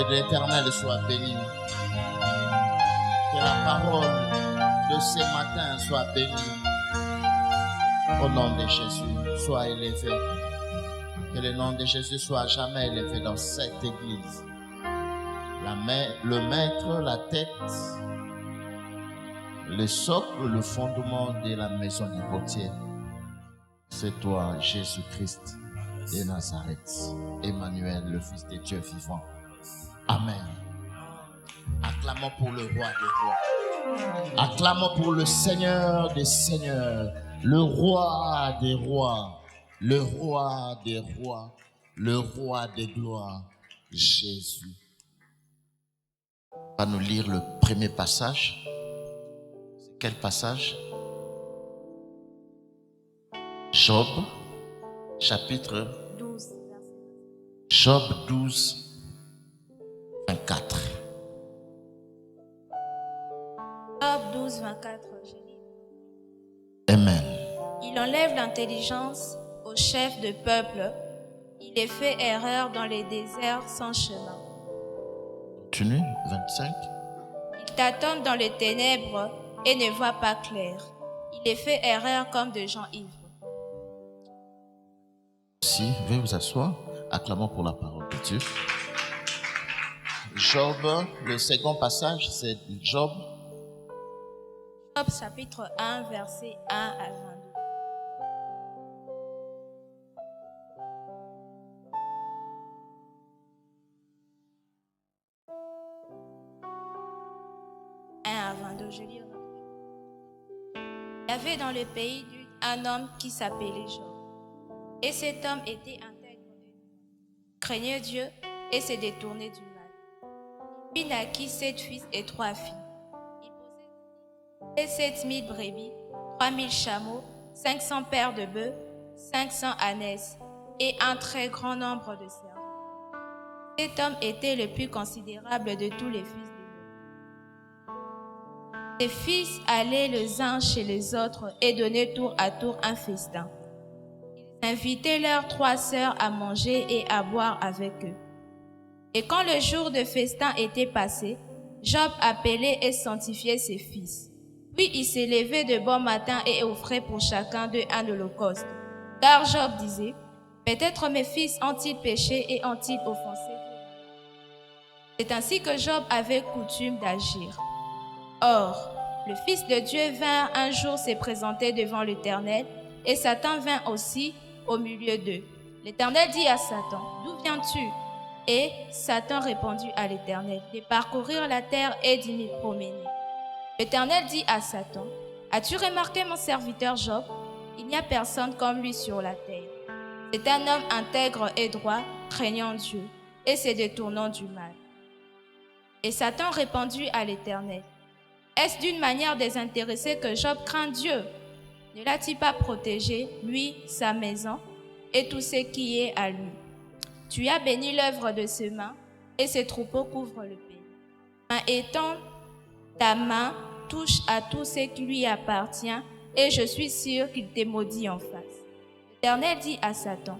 de l'Éternel soit bénie. Que la parole de ce matin soit bénie. Au nom de Jésus, sois élevé. Que le nom de Jésus soit jamais élevé dans cette église. Le maître, la tête, le socle, le fondement de la maison du potier. C'est toi, Jésus-Christ de Nazareth, Emmanuel, le Fils de Dieu vivant. Amen. Acclamons pour le roi des rois. Acclamons pour le Seigneur des seigneurs, le roi des rois, le roi des rois, le roi des gloires, Jésus. On va nous lire le premier passage. C'est quel passage? Job, chapitre 12. Job 12, 24. Job 12, 24, je lis. Amen. Il enlève l'intelligence au chef de peuple. Il les fait erreur dans les déserts sans chemin. Continue, 25. Il tâtonne dans les ténèbres et ne voit pas clair. Il les fait erreur comme de gens ivres. Si, veuillez vous asseoir. Acclamons pour la parole de Dieu. Job, le second passage, c'est Job. Job chapitre 1, versets 1 à 22. Je lis. Il y avait dans le pays un homme qui s'appelait Job. Et cet homme était intègre de lui, craignait Dieu et se détournait du mal. Il naquit 7 fils et 3 filles. Il possédait 7 000 brebis, 3 000 chameaux, 500 paires de bœufs, 500 ânesses et un très grand nombre de cerveaux. Cet homme était le plus considérable de tous les fils. Les fils allaient les uns chez les autres et donnaient tour à tour un festin. Ils invitaient leurs 3 sœurs à manger et à boire avec eux. Et quand le jour de festin était passé, Job appelait et sanctifiait ses fils. Puis il s'élevait de bon matin et offrait pour chacun d'eux un holocauste. Car Job disait, « Peut-être mes fils ont-ils péché et ont-ils offensé Dieu ?» C'est ainsi que Job avait coutume d'agir. Or, le Fils de Dieu vint un jour se présenter devant l'Éternel, et Satan vint aussi au milieu d'eux. L'Éternel dit à Satan, « D'où viens-tu » Et Satan répondit à l'Éternel, « De parcourir la terre et d'y m'y promener. » L'Éternel dit à Satan, « As-tu remarqué mon serviteur Job? Il n'y a personne comme lui sur la terre. C'est un homme intègre et droit, craignant Dieu, et se détournant du mal. » Et Satan répondit à l'Éternel, est-ce d'une manière désintéressée que Job craint Dieu? Ne l'a-t-il pas protégé, lui, sa maison, et tout ce qui est à lui? Tu as béni l'œuvre de ses mains, et ses troupeaux couvrent le pays. Étends ta main, touche à tout ce qui lui appartient, et je suis sûr qu'il te maudit en face. L'Éternel dit à Satan,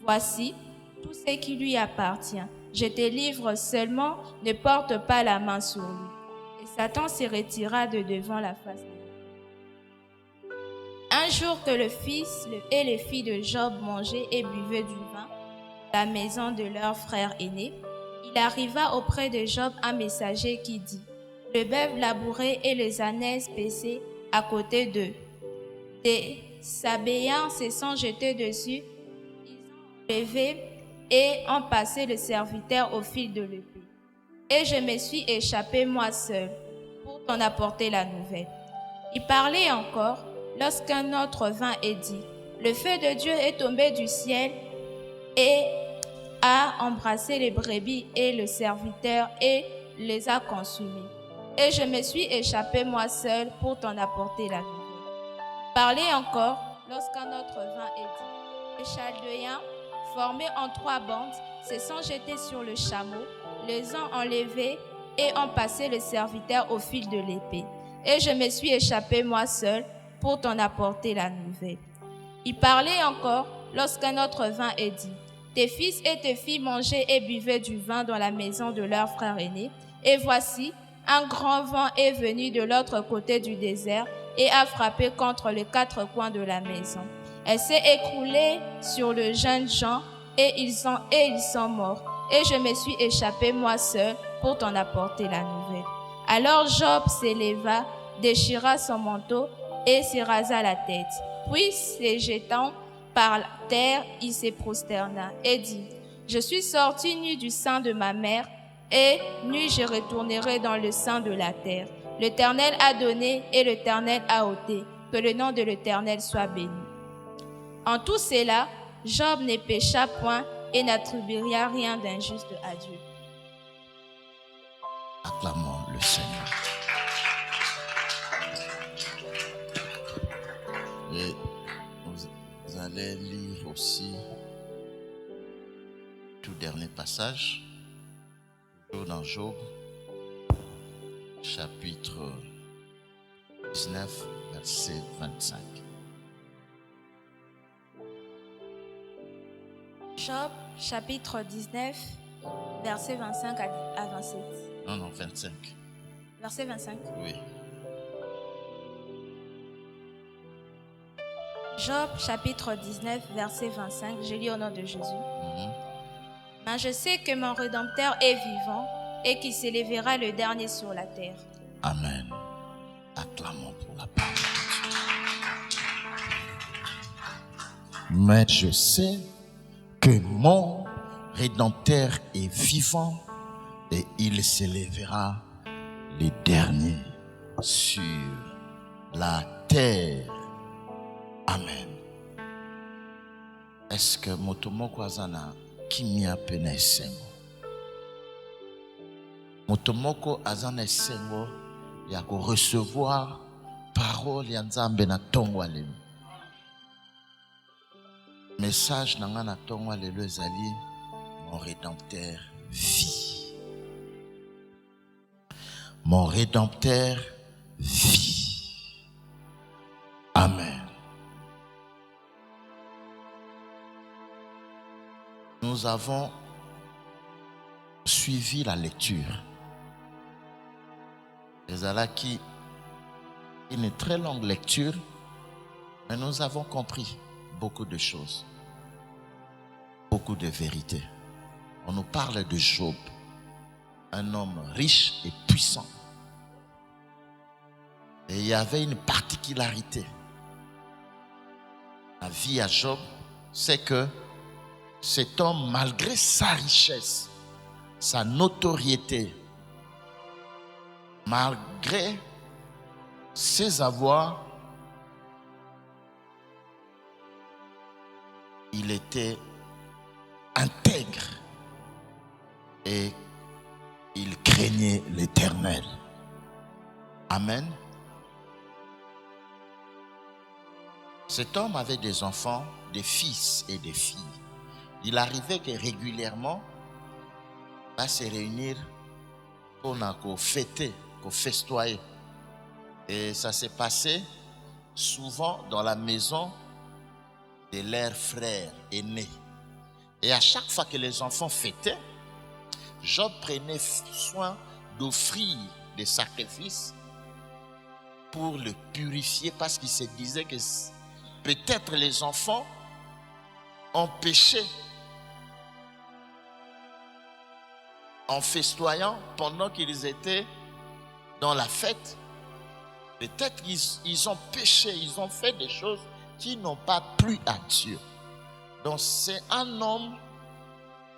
voici tout ce qui lui appartient. Je te livre seulement, ne porte pas la main sur lui. Satan se retira de devant la face de Dieu. Un jour que le fils et les filles de Job mangeaient et buvaient du vin à la maison de leur frère aîné, il arriva auprès de Job un messager qui dit, le bœuf labouré et les ânesses paissés à côté d'eux. Des Sabéens se sont jetés dessus, ils ont levé et ont passé le serviteur au fil de l'épée. Et je me suis échappé moi seul pour t'en apporter la nouvelle. Il parlait encore lorsqu'un autre vint et dit, le feu de Dieu est tombé du ciel et a embrassé les brebis et le serviteur et les a consumés. Et je me suis échappé moi seul pour t'en apporter la nouvelle. Il parlait encore lorsqu'un autre vint et dit, les Chaldéens, formés en 3 bandes, se sont jetés sur le chameau, les ont enlevés et ont passé le serviteur au fil de l'épée. Et je me suis échappé moi seul pour t'en apporter la nouvelle. Il parlait encore lorsqu'un autre vint et dit, Tes fils et tes filles mangeaient et buvaient du vin dans la maison de leur frère aîné. Et voici, un grand vent est venu de l'autre côté du désert et a frappé contre les 4 coins de la maison. Elle s'est écroulée sur le jeune gens et ils sont morts. Et je me suis échappé moi seul pour t'en apporter la nouvelle. Alors Job s'éleva, déchira son manteau et se rasa la tête. Puis, se jetant par terre, il se prosterna et dit, « Je suis sorti nu du sein de ma mère, et nu je retournerai dans le sein de la terre. L'Éternel a donné et l'Éternel a ôté. Que le nom de l'Éternel soit béni. » En tout cela, Job ne pécha point et n'attribua rien d'injuste à Dieu. Acclamons le Seigneur. Et vous allez lire aussi tout dernier passage, toujours dans Job, chapitre 19, verset 25. Job, chapitre 19, verset 25 à 27. Non, 25. Verset 25. Oui. Job, chapitre 19, verset 25. Je lis au nom de Jésus. Mais je sais que mon Rédempteur est vivant et qu'il s'élèvera le dernier sur la terre. Amen. Acclamons pour la parole de Dieu. Mais je sais que mon Rédempteur est vivant et il s'élèvera le dernier sur la terre. Amen. Est-ce que motomoko azana kimia pena esengo? Motomoko azana esengo ya ko recevoir parole ya Nzambe na tongo alemi. Message nanga na tongo alelo ezali mon Rédempteur vit. Mon Rédempteur vit. Amen. Nous avons suivi la lecture. Ezalaki une très longue lecture, mais nous avons compris beaucoup de choses, beaucoup de vérités. On nous parle de Job, un homme riche et puissant. Et il y avait une particularité. La vie à Job, c'est que cet homme, malgré sa richesse, sa notoriété, malgré ses avoirs, il était intègre et il craignait l'Éternel. Amen. Cet homme avait des enfants, des fils et des filles. Il arrivait que régulièrement, il va se réunir pour fêter, pour festoyer. Et ça s'est passé souvent dans la maison de leurs frères aînés. Et à chaque fois que les enfants fêtaient, Job prenait soin d'offrir des sacrifices pour le purifier, parce qu'il se disait que peut-être les enfants ont péché en festoyant pendant qu'ils étaient dans la fête. Peut-être qu'ils ont péché, ils ont fait des choses qui n'ont pas plu à Dieu. Donc c'est un homme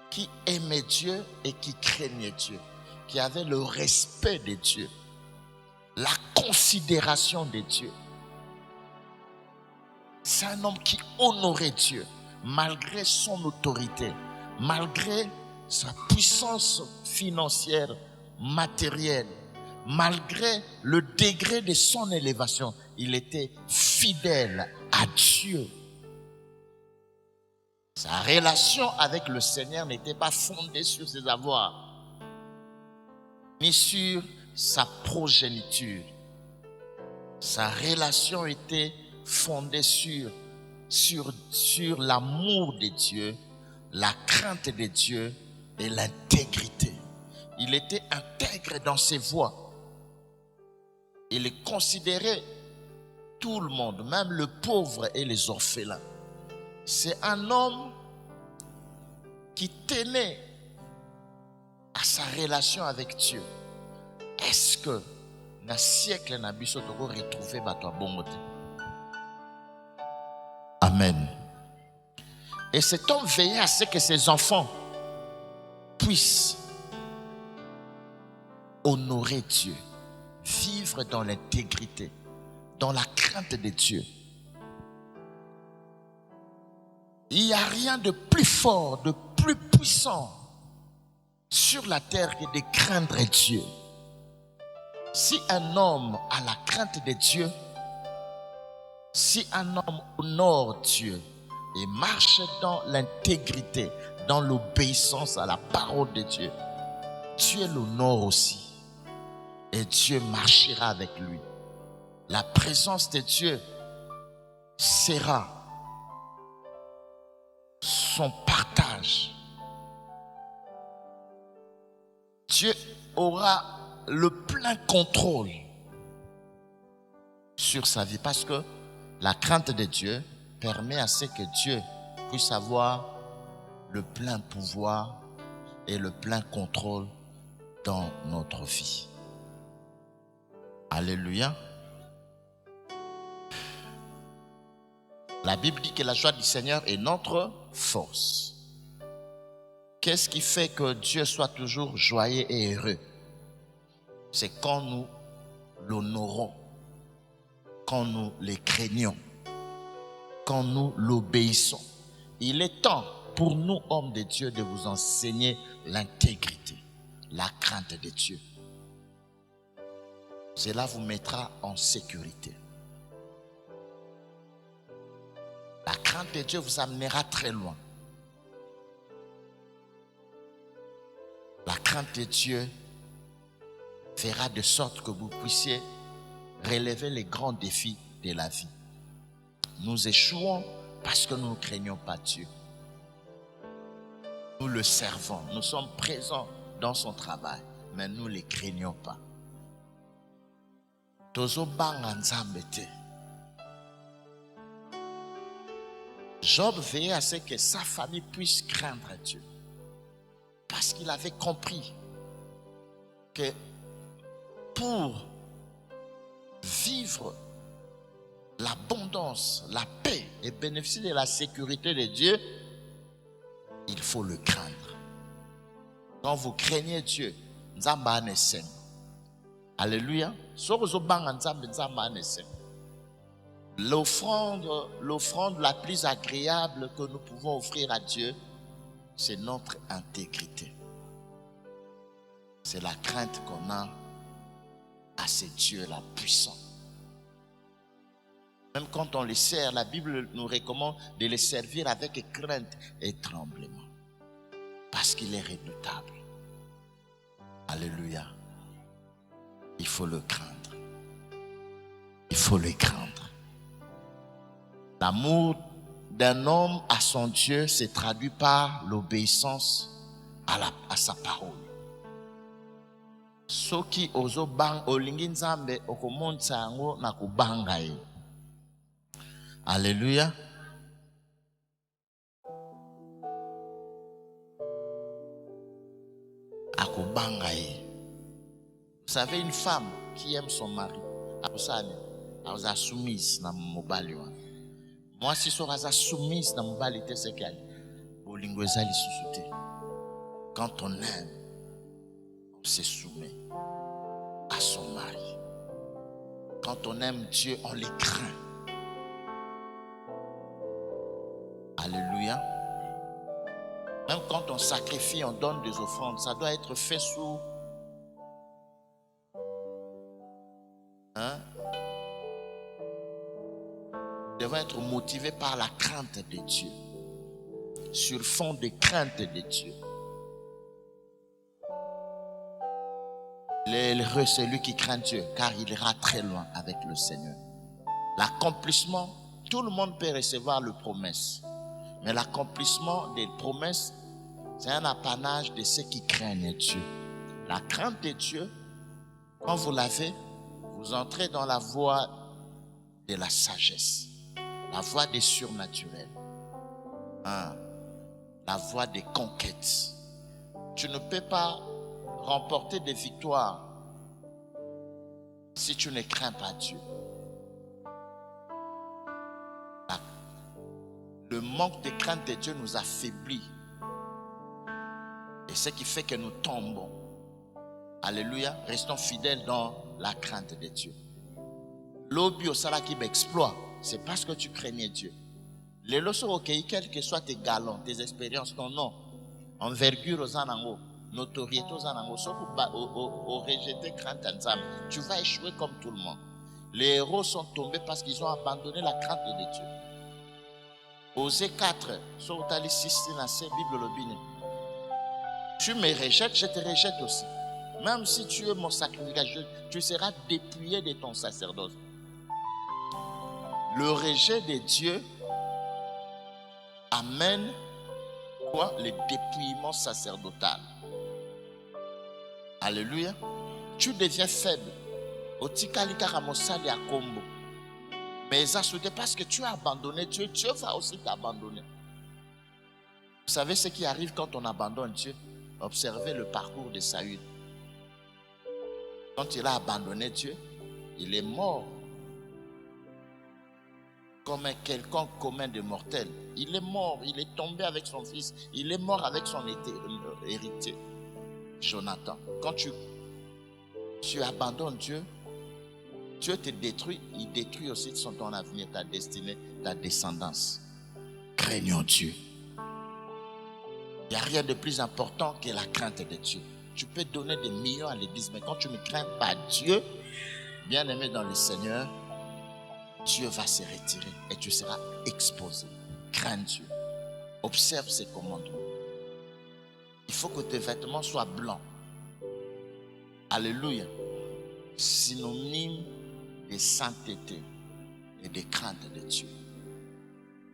qui aimait Dieu et qui craignait Dieu, qui avait le respect de Dieu, la considération de Dieu. C'est un homme qui honorait Dieu, malgré son autorité, malgré sa puissance financière, matérielle, malgré le degré de son élévation. Il était fidèle à Dieu. Sa relation avec le Seigneur n'était pas fondée sur ses avoirs, ni sur sa progéniture. Sa relation était fondée sur l'amour de Dieu, la crainte de Dieu et l'intégrité. Il était intègre dans ses voies. Il considérait tout le monde, même le pauvre et les orphelins. C'est un homme qui tenait à sa relation avec Dieu. Est-ce que dans le siècle na biso toko retrouver bato bongo te? Amen. Et cet homme veillait à ce que ses enfants puissent honorer Dieu, vivre dans l'intégrité, dans la crainte de Dieu. Il n'y a rien de plus fort, de plus puissant sur la terre que de craindre Dieu. Si un homme a la crainte de Dieu, si un homme honore Dieu et marche dans l'intégrité, dans l'obéissance à la parole de Dieu, Dieu l'honore aussi. Et Dieu marchera avec lui. La présence de Dieu sera son partage. Dieu aura le plein contrôle sur sa vie, parce que la crainte de Dieu permet à ce que Dieu puisse avoir le plein pouvoir et le plein contrôle dans notre vie. Alléluia. La Bible dit que la joie du Seigneur est notre force. Qu'est-ce qui fait que Dieu soit toujours joyeux et heureux? C'est quand nous l'honorons, quand nous le craignons, quand nous l'obéissons. Il est temps pour nous, hommes de Dieu, de vous enseigner l'intégrité, la crainte de Dieu. Cela vous mettra en sécurité. La crainte de Dieu vous amènera très loin. La crainte de Dieu fera de sorte que vous puissiez relever les grands défis de la vie. Nous échouons parce que nous ne craignons pas Dieu. Nous le servons, nous sommes présents dans son travail, mais nous ne le craignons pas. Job veillait à ce que sa famille puisse craindre Dieu, parce qu'il avait compris que pour vivre l'abondance, la paix et bénéficier de la sécurité de Dieu, il faut le craindre. Quand vous craignez Dieu, Nzamba anesen. Alléluia. L'offrande la plus agréable que nous pouvons offrir à Dieu, c'est notre intégrité. C'est la crainte qu'on a à ce Dieu-là puissant. Même quand on les sert, la Bible nous recommande de les servir avec crainte et tremblement, parce qu'il est redoutable. Alléluia. Il faut le craindre. Il faut le craindre. L'amour d'un homme à son Dieu se traduit par l'obéissance à sa parole. Soki ozobang olingi nzambe okomonisa yango na kubanga ye. Alléluia. Akubanga ye. Vous savez, une femme qui aime son mari, elle est soumise dans mon mobile. Moi, si je suis soumise dans mon mobile, c'est qu'elle est. Quand on aime, on se soumet à son mari. Quand on aime Dieu, on les craint. Alléluia. Même quand on sacrifie, on donne des offrandes, ça doit être fait sous devant être motivé par la crainte de Dieu, sur fond de crainte de Dieu. L'heureux celui qui craint Dieu, car il ira très loin avec le Seigneur. L'accomplissement, tout le monde peut recevoir les promesses, Mais l'accomplissement des promesses, c'est un apanage de ceux qui craignent Dieu. La crainte de Dieu, quand vous l'avez, vous entrez dans la voie de la sagesse, la voie des surnaturels, la voie des conquêtes. Tu ne peux pas remporter des victoires si tu ne crains pas Dieu. Le manque de crainte de Dieu nous affaiblit. Et ce qui fait que nous tombons. Alléluia. Restons fidèles dans la crainte de Dieu. L'obi au salaki exploit, c'est parce que tu craignais Dieu. Les leçons au pays, quels que soient tes galons, tes expériences, ton nom, envergure aux anango, notoriété aux anango, sauf au rejeté crainte ensemble, tu vas échouer comme tout le monde. Les héros sont tombés parce qu'ils ont abandonné la crainte de Dieu. Osée 4, sur Otali 6, Bible Lobine. Tu me rejettes, je te rejette aussi. Même si tu es mon sacrificateur, tu seras dépouillé de ton sacerdoce. Le rejet de Dieu amène quoi? Le dépouillement sacerdotal. Alléluia. Tu deviens faible. Mais ça c'est parce que tu as abandonné Dieu, Dieu va aussi t'abandonner. Vous savez ce qui arrive quand on abandonne Dieu? Observez le parcours de Saül. Quand il a abandonné Dieu, il est mort comme quelqu'un commun de mortel. Il est mort, il est tombé avec son fils, il est mort avec son héritier, Jonathan. Quand tu abandonnes Dieu, Dieu te détruit, il détruit aussi ton avenir, ta destinée, ta descendance. Craignons Dieu. Il n'y a rien de plus important que la crainte de Dieu. Tu peux donner des millions à l'église, mais quand tu ne crains pas Dieu, bien aimé dans le Seigneur, Dieu va se retirer et tu seras exposé. Crains Dieu. Observe ses commandements. Il faut que tes vêtements soient blancs. Alléluia. Synonyme de sainteté et de crainte de Dieu.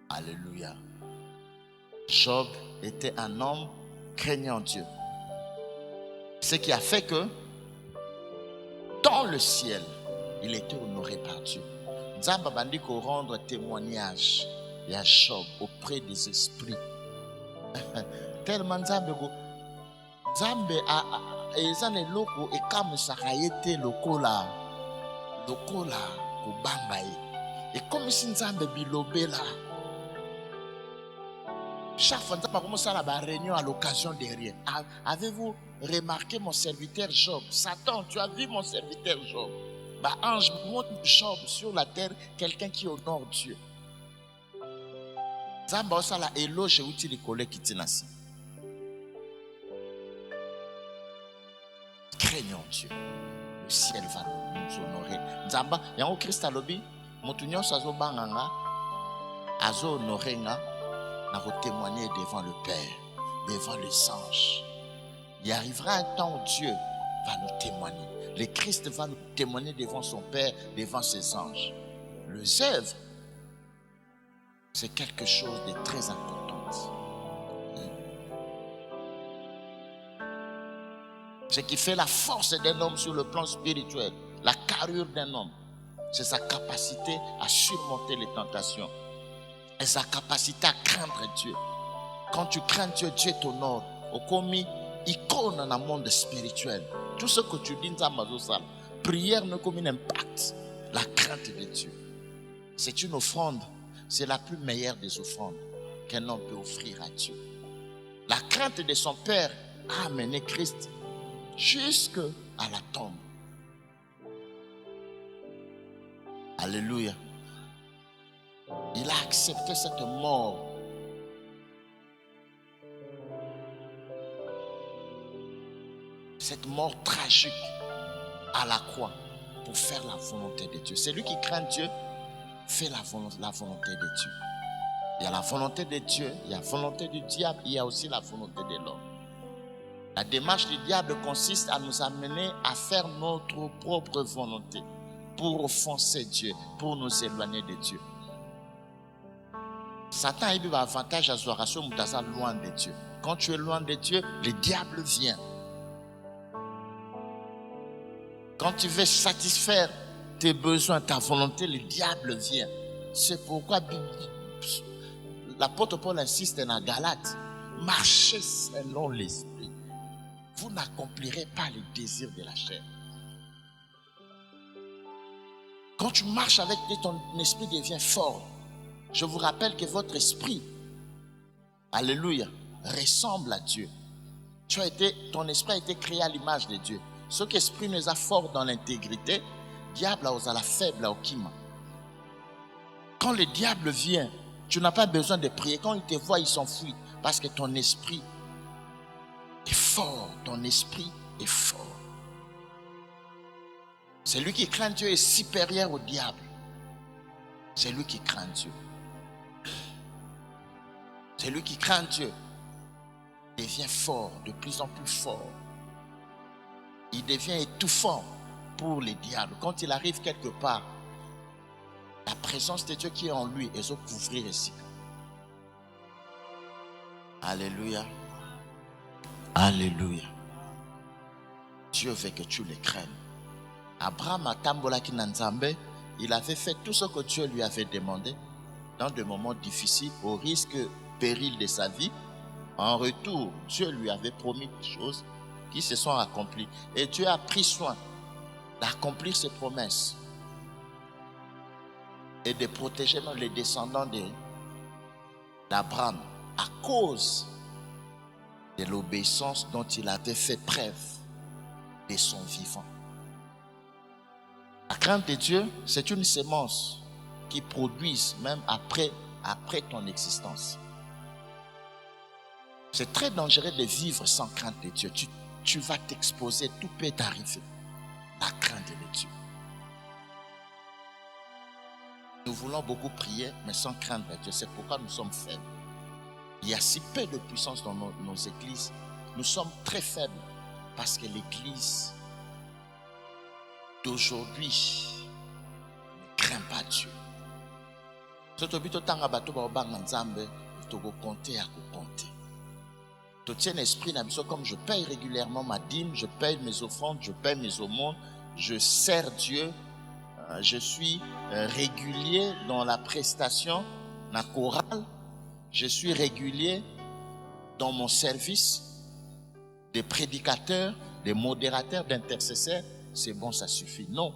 Alléluia. Job était un homme craignant Dieu. Ce qui a fait que dans le ciel, il était honoré par Dieu. Nzamba bandiko rendre témoignage à Job auprès des esprits. Tellement Nzambe ezane loko ekamusaka yete lokola kobamba ye. Et comme si Nzambe bilobela. Chaque fois que nous avons une réunion à l'occasion de rien. Avez-vous remarqué mon serviteur Job? Satan, tu as vu mon serviteur Job? Ange montre Job sur la terre, quelqu'un qui honore Dieu. Zamba osala éloge utili kole kitinasi. Craignons Dieu. Le ciel va nous honorer. Zamba, yango Christ alobi, mutu nyonso azobanganga, azo honorer nga. Nous allons témoigner devant le Père, devant les anges. Il arrivera un temps où Dieu va nous témoigner. Le Christ va nous témoigner devant son Père, devant ses anges. Les œuvres, c'est quelque chose de très important. Ce qui fait la force d'un homme sur le plan spirituel, la carrure d'un homme, c'est sa capacité à surmonter les tentations. Et sa capacité à craindre Dieu. Quand tu crains Dieu, Dieu t'honore. Au commis, icône dans le monde spirituel. Tout ce que tu dis dans ma salle, prière ne comme un impact. La crainte de Dieu. C'est une offrande. C'est la plus meilleure des offrandes qu'un homme peut offrir à Dieu. La crainte de son Père a amené Christ jusqu'à la tombe. Alléluia. Il a accepté cette mort. Cette mort tragique à la croix pour faire la volonté de Dieu. Celui qui craint Dieu fait la volonté de Dieu. Il y a la volonté de Dieu, il y a la volonté du diable, il y a aussi la volonté de l'homme. La démarche du diable consiste à nous amener à faire notre propre volonté pour offenser Dieu, pour nous éloigner de Dieu. Satan a eu l'avantage à Zoration Moutaza loin de Dieu. Quand tu es loin de Dieu, le diable vient. Quand tu veux satisfaire tes besoins, ta volonté, le diable vient. C'est pourquoi l'apôtre Paul insiste dans Galates. Marchez selon l'esprit. Vous n'accomplirez pas les désirs de la chair. Quand tu marches avec Dieu, ton esprit devient fort. Je vous rappelle que votre esprit, alléluia, ressemble à Dieu. Ton esprit a été créé à l'image de Dieu. Ce qu'esprit nous a fort dans l'intégrité, diable a la faible au kima. Quand le diable vient, tu n'as pas besoin de prier. Quand il te voit, il s'enfuit. Parce que ton esprit est fort. Ton esprit est fort. Celui qui craint Dieu est supérieur au diable. C'est lui qui craint Dieu. Celui qui craint Dieu devient fort, de plus en plus fort. Il devient étouffant pour les diables. Quand il arrive quelque part, la présence de Dieu qui est en lui, ils ont couvrir ici. Alléluia. Alléluia. Dieu veut que tu le craignes. Abraham a tambolaki nanzambe, il avait fait tout ce que Dieu lui avait demandé dans des moments difficiles, au risque, péril de sa vie. En retour, Dieu lui avait promis des choses qui se sont accomplies. Et Dieu a pris soin d'accomplir ses promesses et de protéger même les descendants d'Abraham à cause de l'obéissance dont il avait fait preuve de son vivant. La crainte de Dieu, c'est une sémence qui produit même après ton existence. C'est très dangereux de vivre sans crainte de Dieu. Tu vas t'exposer, tout peut t'arriver. La crainte de Dieu. Nous voulons beaucoup prier, mais sans crainte de Dieu. C'est pourquoi nous sommes faibles. Il y a si peu de puissance dans nos églises. Nous sommes très faibles parce que l'église d'aujourd'hui ne craint pas Dieu. Si tu compter à compter. Tu tiens l'esprit comme je paye régulièrement ma dîme, je paye mes offrandes, je paye mes aumônes, je sers Dieu, je suis régulier dans la prestation, la chorale, je suis régulier dans mon service, des prédicateurs, des modérateurs, d'intercesseurs. C'est bon, ça suffit. Non.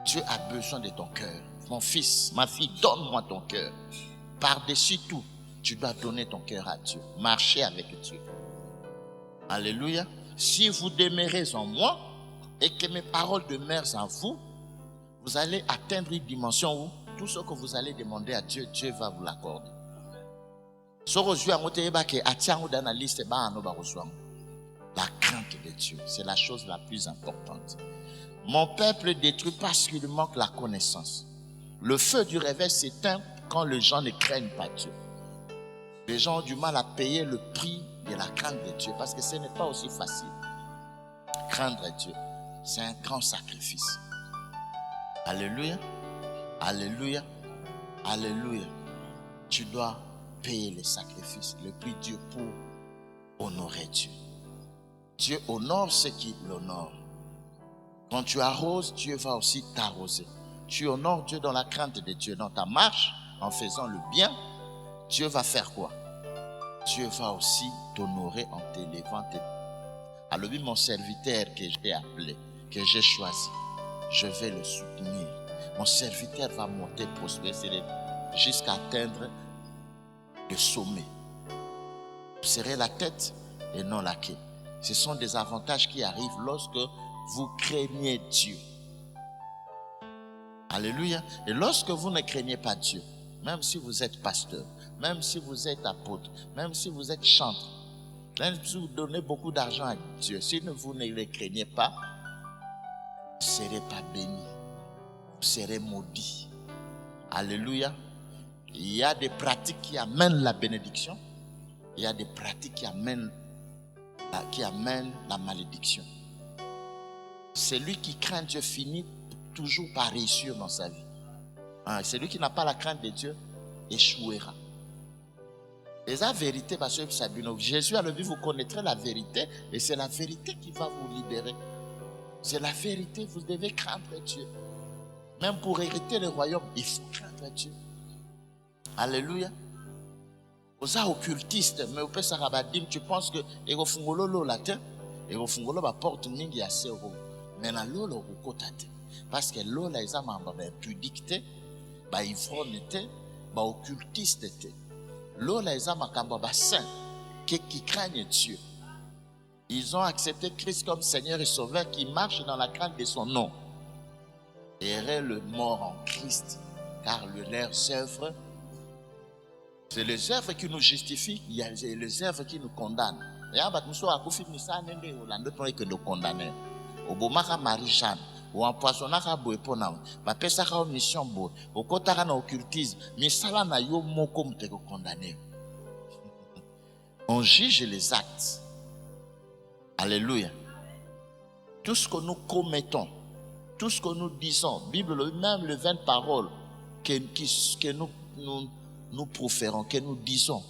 Dieu a besoin de ton cœur. Mon fils, ma fille, donne-moi ton cœur. Par-dessus tout, tu dois donner ton cœur à Dieu. Marcher avec Dieu. Alléluia. Si vous demeurez en moi et que mes paroles demeurent en vous, vous allez atteindre une dimension où tout ce que vous allez demander à Dieu, Dieu va vous l'accorder. La crainte de Dieu, c'est la chose la plus importante. Mon peuple détruit particulièrement que la connaissance. Le feu du réveil s'éteint quand les gens ne craignent pas Dieu. Les gens ont du mal à payer le prix de la crainte de Dieu parce que ce n'est pas aussi facile. Craindre Dieu, c'est un grand sacrifice. Alléluia, alléluia, alléluia. Tu dois payer les sacrifices le plus dur pour honorer Dieu. Dieu honore ceux qui l'honorent. Quand tu arroses, Dieu va aussi t'arroser. Tu honores Dieu dans la crainte de Dieu. Dans ta marche, en faisant le bien, Dieu va faire quoi? Dieu va aussi t'honorer en t'élevant. Alors lui, mon serviteur que j'ai appelé, que j'ai choisi, je vais le soutenir. Mon serviteur va monter, prospérer jusqu'à atteindre le sommet. Vous serez la tête et non la queue. Ce sont des avantages qui arrivent lorsque vous craignez Dieu. Alléluia. Et lorsque vous ne craignez pas Dieu, même si vous êtes pasteur, même si vous êtes apôtre, même si vous êtes chanteur, même si vous donnez beaucoup d'argent à Dieu, si vous ne le craignez pas, vous ne serez pas béni. Vous serez maudit. Alléluia. Il y a des pratiques qui amènent la bénédiction. Il y a des pratiques qui amènent la malédiction. Celui qui craint Dieu finit toujours par réussir dans sa vie. Celui qui n'a pas la crainte de Dieu échouera. Et la vérité, parce que Jésus a dit, vous connaîtrez la vérité, et c'est la vérité qui va vous libérer. C'est la vérité, vous devez craindre Dieu. Même pour hériter le royaume, il faut craindre Dieu. Alléluia. Vous êtes occultiste, mais vous pouvez savoir, tu penses que et vous fungolo lo latin, et vous fungolo ba porte mingi ya sero. Mais na lo lo kotate. Parce que lo la isa mamba ba pudicité, ba ivronité, ba occultiste. Lo la isa makamba ba saint qui craignent Dieu. Ils ont accepté Christ comme Seigneur et Sauveur qui marche dans la crainte de son nom. Et le mort en Christ, car leurs œuvres, c'est les œuvres qui nous justifient, il y a les œuvres qui nous condamnent. Et à nous sommes à Kofi Missa, que nous condamnons. Au Bomaka Marie-Jeanne, ou empoisonnaka Boepona, ma pesaka mission bo, au Kotara na occultisme, mais ça là na yo moko mte condamné. On juge les actes. Alléluia. Tout ce que nous commettons, tout ce que nous disons, Bible, même les 20 paroles que nous proférons, que nous disons,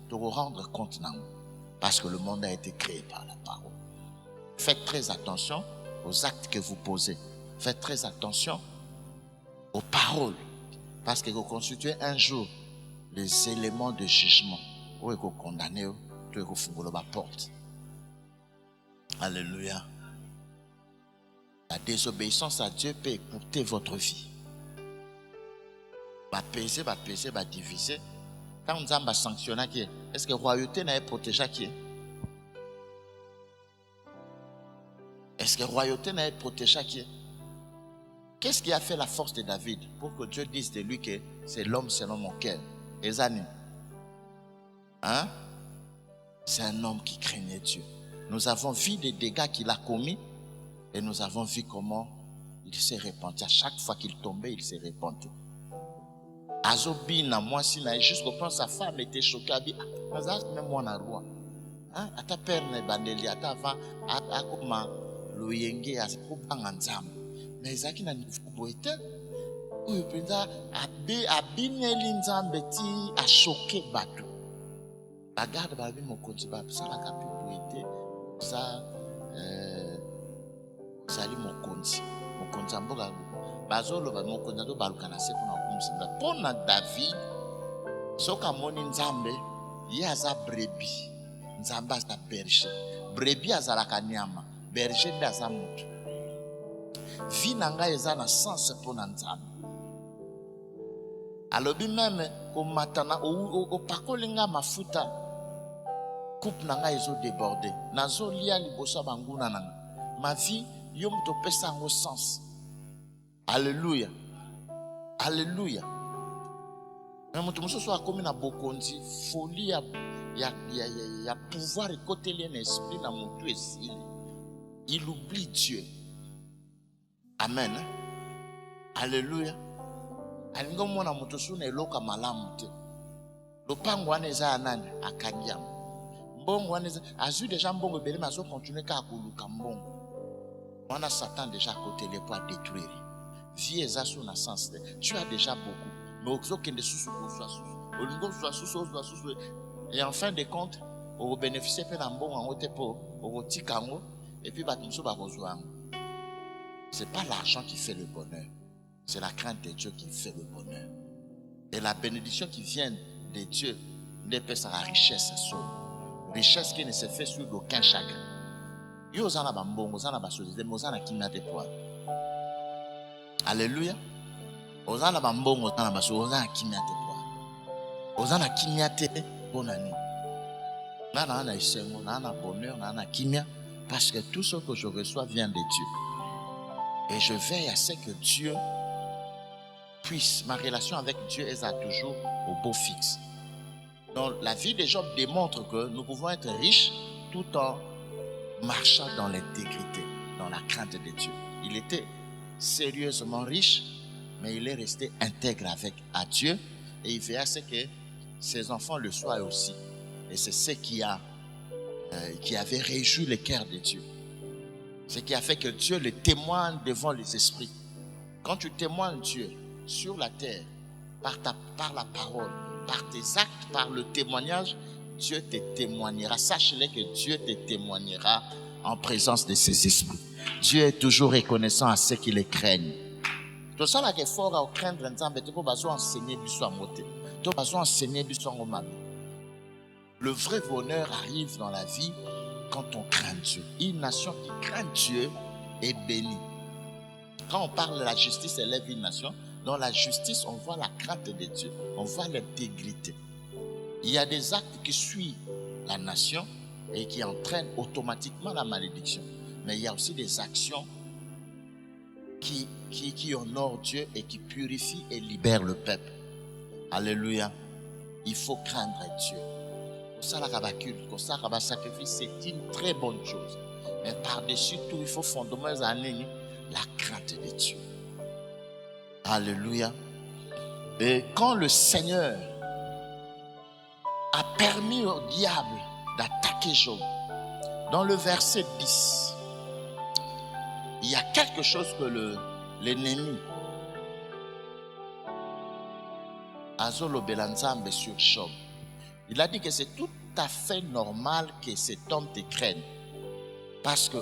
de vous rendre compte dans nous. Parce que le monde a été créé par la parole. Faites très attention aux actes que vous posez. Faites très attention aux paroles. Parce que vous constituez un jour les éléments de jugement. Où vous condamnez, vous fouillez la porte. Alléluia. La désobéissance à Dieu peut écouter votre vie. Va peser, va diviser. Quand nous avons sanctionné, est-ce que la royauté n'a pas protégé qui? Est-ce que la royauté n'a pas protégé qui? Qu'est-ce qui a fait la force de David pour que Dieu dise de lui que c'est l'homme selon mon cœur? Ezani. Hein? C'est un homme qui craignait Dieu. Nous avons vu des dégâts qu'il a commis et nous avons vu comment il s'est repenti. À chaque fois qu'il tombait, il s'est repenti. Azobina, moi, si jusqu'au point sa femme était choquée, elle dit, même moi, na roi. Hein? À ta père, ne bandeli, à ta avant, à comment le yenge, à ce qu'on ensemble. Mais Zaki n'a ni fouboité. Oui, puis ça, à bineli nzambe ti, à choquer bateau. Regarde, babi mon côté, babi ça la capi boité, ça, ça li mon côté, amboga. Bazolo ba mon côté, do balukana se pour na kumsinda. Pour na David, soka moni nzambe, yaza brebi, nzamba sa berger, brebi azala kanyama, berger ndaza mutu. Vie nanga eza na sens pour na nzambe. Alobi même ko matana o pakolinga mafuta. Coupe nanga ezo débordé. Nazo lia libosa banguna nanga. Ma vie yom to pesa ngo sens. Alléluia. Alléluia. Mais mon tomoso soit comme na bokonzi folie ya pouvoir écouter l'esprit dans mon tout ici. Il oublie Dieu. Amen. Alléluia. Alingo mwana motosu na eloka malamu te. Lopango wana eza anani akanyama. Mbongo wana eza azu déjà mbongo belé mazo continuer ka koluka mbongo. Wana Satan déjà côté les pour détruire. Vie eza sous na sens. Tu as déjà beaucoup. Mais ozo kende susu ko susu. Olingo susu. Et en fin de compte, au bénéficier pe na mbongo ngo te po, au tikango et puis batumso ba kozwa. C'est pas l'argent qui fait le bonheur. C'est la crainte de Dieu qui fait le bonheur. Et la bénédiction qui vient de Dieu n'est pas sa richesse seule. Richesse qui ne se fait sur aucun chagrin. Yo zana bambongo, zana basolize, mozana kimia te poa. Alléluia. Ozana bambongo, zana basolize, ozana kimia te poa. Ozana kimia te bonani. Nana isengo, nana bonheur, nana kimia. Parce que tout ce que je reçois vient de Dieu. Et je veille à ce que Dieu puisse, ma relation avec Dieu est à toujours au beau fixe. Donc la vie de Job démontre que nous pouvons être riches tout en marchant dans l'intégrité, dans la crainte de Dieu. Il était sérieusement riche, mais il est resté intègre à Dieu et il veillait à ce que ses enfants le soient aussi. Et c'est ce qui avait réjoui le cœur de Dieu. Ce qui a fait que Dieu le témoigne devant les esprits. Quand tu témoignes Dieu sur la terre, par la parole, par tes actes, par le témoignage, Dieu te témoignera. Sache-le que Dieu te témoignera en présence de ses esprits. Dieu est toujours reconnaissant à ceux qui le craignent. Tout ça là qu'il faut craindre, tu peux pas enseigner du soir moté. Tu peux pas enseigner du soir au mari. Le vrai bonheur arrive dans la vie quand on craint Dieu. Une nation qui craint Dieu est bénie. Quand on parle de la justice élève une nation, dans la justice, on voit la crainte de Dieu, on voit l'intégrité. Il y a des actes qui suivent la nation et qui entraînent automatiquement la malédiction. Mais il y a aussi des actions qui honorent Dieu et qui purifient et libèrent le peuple. Alléluia. Il faut craindre Dieu. Pour ça, la culte, pour ça, le sacrifice, c'est une très bonne chose. Mais par-dessus tout, il faut fondamenter la crainte de Dieu. Alléluia. Et quand le Seigneur a permis au diable d'attaquer Job, dans le verset 10, il y a quelque chose que l'ennemi Azolo Belanzambe sur Job. Il a dit que c'est tout à fait normal que cet homme te craigne. Parce que,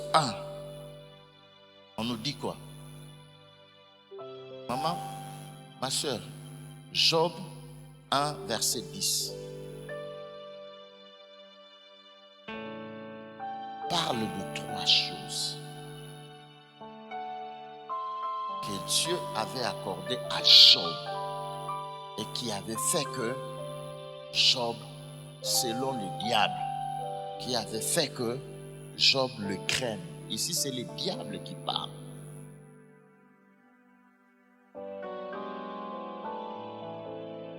on nous dit quoi? Maman, ma soeur, Job 1, verset 10. Parle de trois choses que Dieu avait accordées à Job et qui avait fait que Job, selon le diable, qui avait fait que Job le craigne. Ici, c'est le diable qui parle.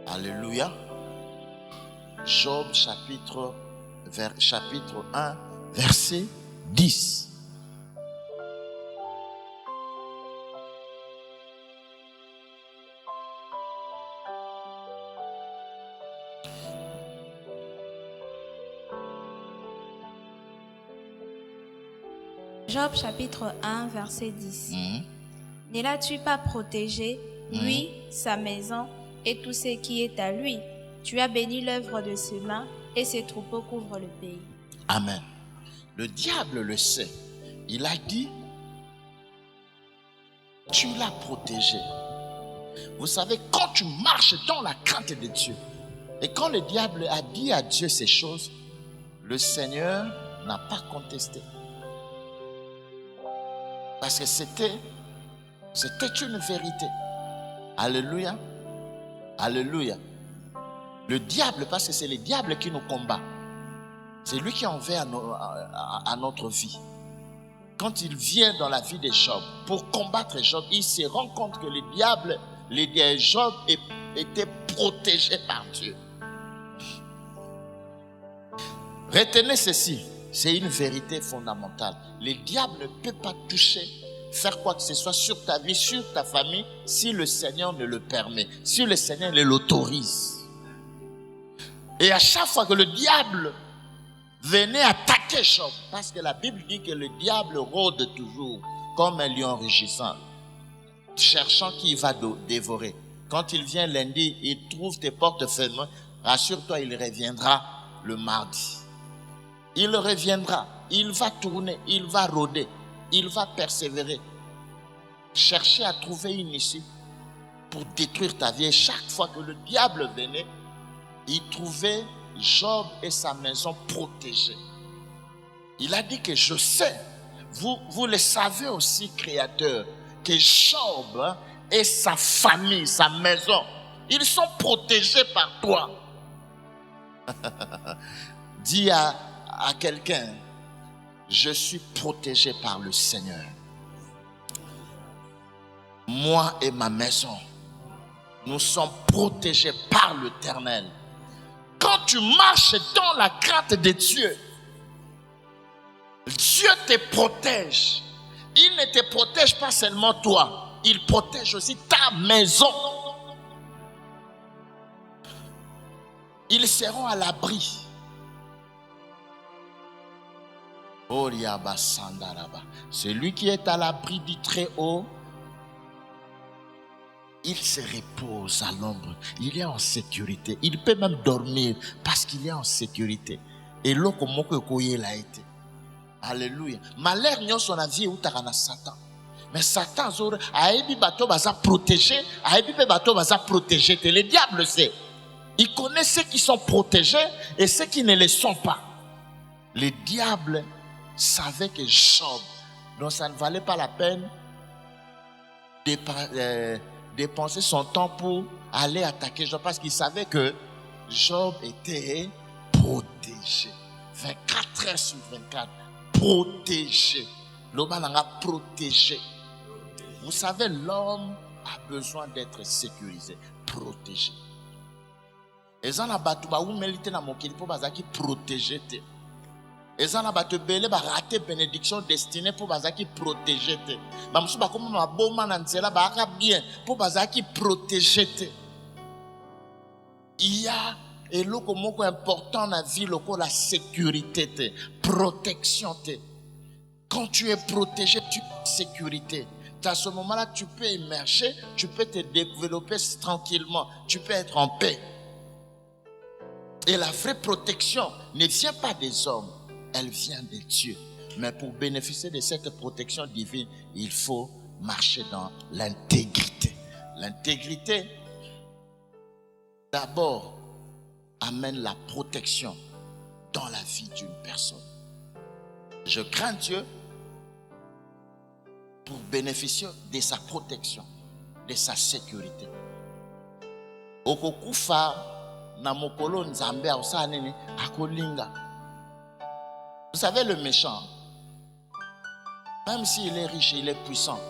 Alléluia. Job chapitre 1, verset 10. Job chapitre 1, verset 10. Ne l'as-tu pas protégé, lui, sa maison et tout ce qui est à lui? Tu as béni l'œuvre de ses mains et ses troupeaux couvrent le pays. Amen. Le diable le sait. Il a dit, tu l'as protégé. Vous savez, quand tu marches dans la crainte de Dieu, et quand le diable a dit à Dieu ces choses, le Seigneur n'a pas contesté. Parce que c'était une vérité. Alléluia. Alléluia. Le diable, parce que c'est le diable qui nous combat. C'est lui qui en veut à notre vie. Quand il vient dans la vie de Job, pour combattre Job, il se rend compte que Job était protégé par Dieu. Retenez ceci, c'est une vérité fondamentale. Le diable ne peut pas toucher, faire quoi que ce soit sur ta vie, sur ta famille, si le Seigneur ne le permet, si le Seigneur ne l'autorise. Et à chaque fois que le diable venait attaquer Job, parce que la Bible dit que le diable rôde toujours comme un lion rugissant, cherchant qui il va dévorer. Quand il vient lundi, il trouve tes portes fermées, rassure-toi, il reviendra le mardi. Il reviendra, il va tourner, il va rôder, il va persévérer. Chercher à trouver une issue pour détruire ta vie. Et chaque fois que le diable venait, il trouvait Job et sa maison protégés. Il a dit que je sais, vous le savez aussi, Créateur, que Job et sa famille, sa maison, ils sont protégés par toi. Dis à quelqu'un, je suis protégé par le Seigneur. Moi et ma maison, nous sommes protégés par l'Éternel. Quand tu marches dans la crainte de Dieu, Dieu te protège. Il ne te protège pas seulement toi, il protège aussi ta maison. Ils seront à l'abri. Celui qui est à l'abri du Très-Haut il se repose à l'ombre. Il est en sécurité. Il peut même dormir parce qu'il est en sécurité. Et l'autre, il a été. Alléluia. Malheur n'y a son avis où t'as Satan. Mais Satan a ébi bateau baza protégé, a ébi bateau baza protégé. Le diable sait. Il connaît ceux qui sont protégés et ceux qui ne le sont pas. Le diable savait que Job, donc ça ne valait pas la peine dépenser son temps pour aller attaquer Job parce qu'il savait que Job était protégé. 24 heures sur 24. Protégé. L'homme a protégé. Vous savez, l'homme a besoin d'être sécurisé, protégé. Et ça n'a pas tout ba ou mélité na mokili pour bazaki protégé te. Et ça n'a pas te belé ba rater bénédiction destinée pour bazaki protégé te. Ba musu ba comme ma boma na nzela ba aka bien pour bazaki protégé te. Il y a et loko moko important na vie loko la sécurité te, protection te. Quand tu es protégé, tu es en sécurité. À ce moment-là, tu peux émerger, tu peux te développer tranquillement, tu peux être en paix. Et la vraie protection ne vient pas des hommes, elle vient de Dieu. Mais pour bénéficier de cette protection divine, il faut marcher dans l'intégrité. L'intégrité, d'abord, amène la protection dans la vie d'une personne. Je crains Dieu pour bénéficier de sa protection, de sa sécurité. Okokufa na mokolo nzambe ausanene akolinga. Vous savez le méchant, même s'il est riche, il est puissant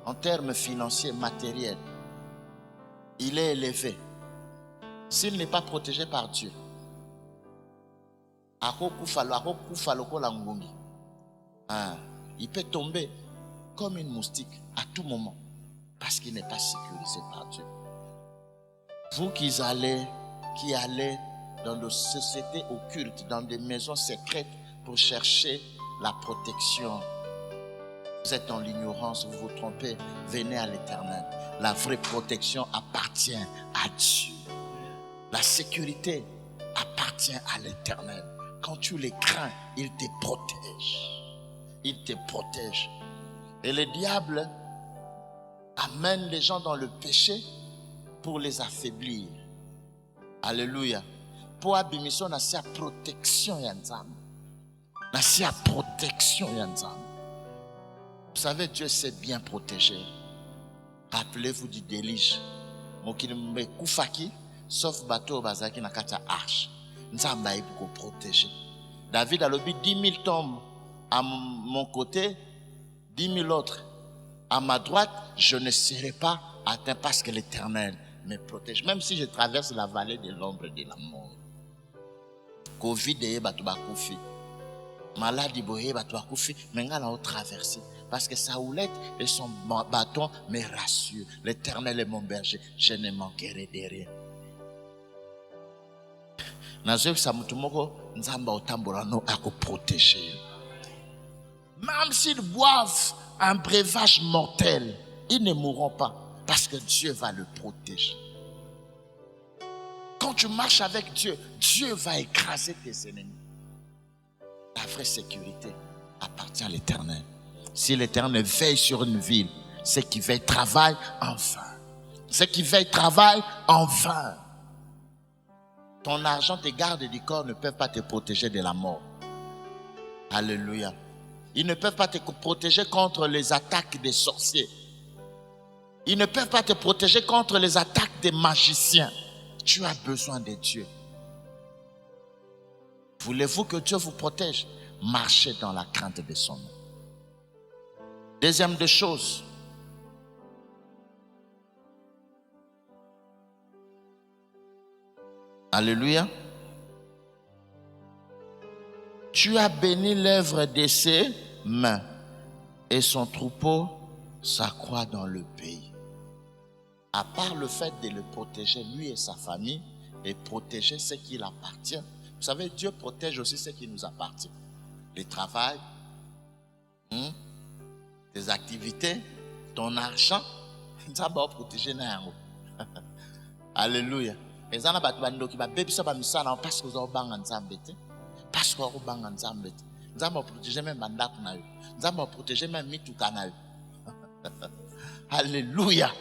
en termes financiers, matériels, il est élevé. S'il n'est pas protégé par Dieu, il peut tomber comme une moustique à tout moment parce qu'il n'est pas sécurisé par Dieu. Vous qui allez dans des sociétés occultes, dans des maisons secrètes pour chercher la protection, vous êtes en l'ignorance, vous vous trompez, venez à l'Éternel. La vraie protection appartient à Dieu. La sécurité appartient à l'Éternel. Quand tu les crains, il te protège. Il te protège. Et le diable amène les gens dans le péché pour les affaiblir. Alléluia. Pour abimiso na sa protection ya nzambe. Na sa protection ya nzambe. Vous savez, Dieu sait bien protéger. Rappelez-vous du déluge. Mokili mbe kufaki sauf bateau bazaki na kata arche. Nzambe a pour protéger. David a lobby 10 000 tombes à mon côté, 10 000 autres à ma droite, je ne serai pas atteint parce que l'Éternel me protège. Même si je traverse la vallée de l'ombre de la mort. Covid et batuba koufi. Maladie boye batuba koufi. Mais on a traversé. Parce que sa houlette et son bâton me rassurent. L'Éternel est mon berger. Je ne manquerai de rien. Même s'ils boivent un breuvage mortel, ils ne mourront pas parce que Dieu va le protéger. Quand tu marches avec Dieu, Dieu va écraser tes ennemis. La vraie sécurité appartient à l'Éternel. Si l'Éternel veille sur une ville, ceux qui veillent travaillent en vain. Ceux qui veillent travaillent en vain. Ton argent, tes gardes du corps ne peuvent pas te protéger de la mort. Alléluia. Ils ne peuvent pas te protéger contre les attaques des sorciers. Ils ne peuvent pas te protéger contre les attaques des magiciens. Tu as besoin de Dieu. Voulez-vous que Dieu vous protège? Marchez dans la crainte de son nom. Deuxième des choses. Alléluia. Tu as béni l'œuvre de ses mains et son troupeau s'accroît dans le pays. À part le fait de le protéger, lui et sa famille, et protéger ce qui l'appartient. Vous savez, Dieu protège aussi ce qui nous appartient. Le travail, tes activités, ton argent, Nzambe va protéger na yango. Alléluia. Ezana batu bandoki ba bebisa ba misala parce que zo banga Nzambe te. Parce que zo banga Nzambe te. Nzambe va protéger même bandako na yo. Nzambe va protéger même mituka na yo. Alléluia.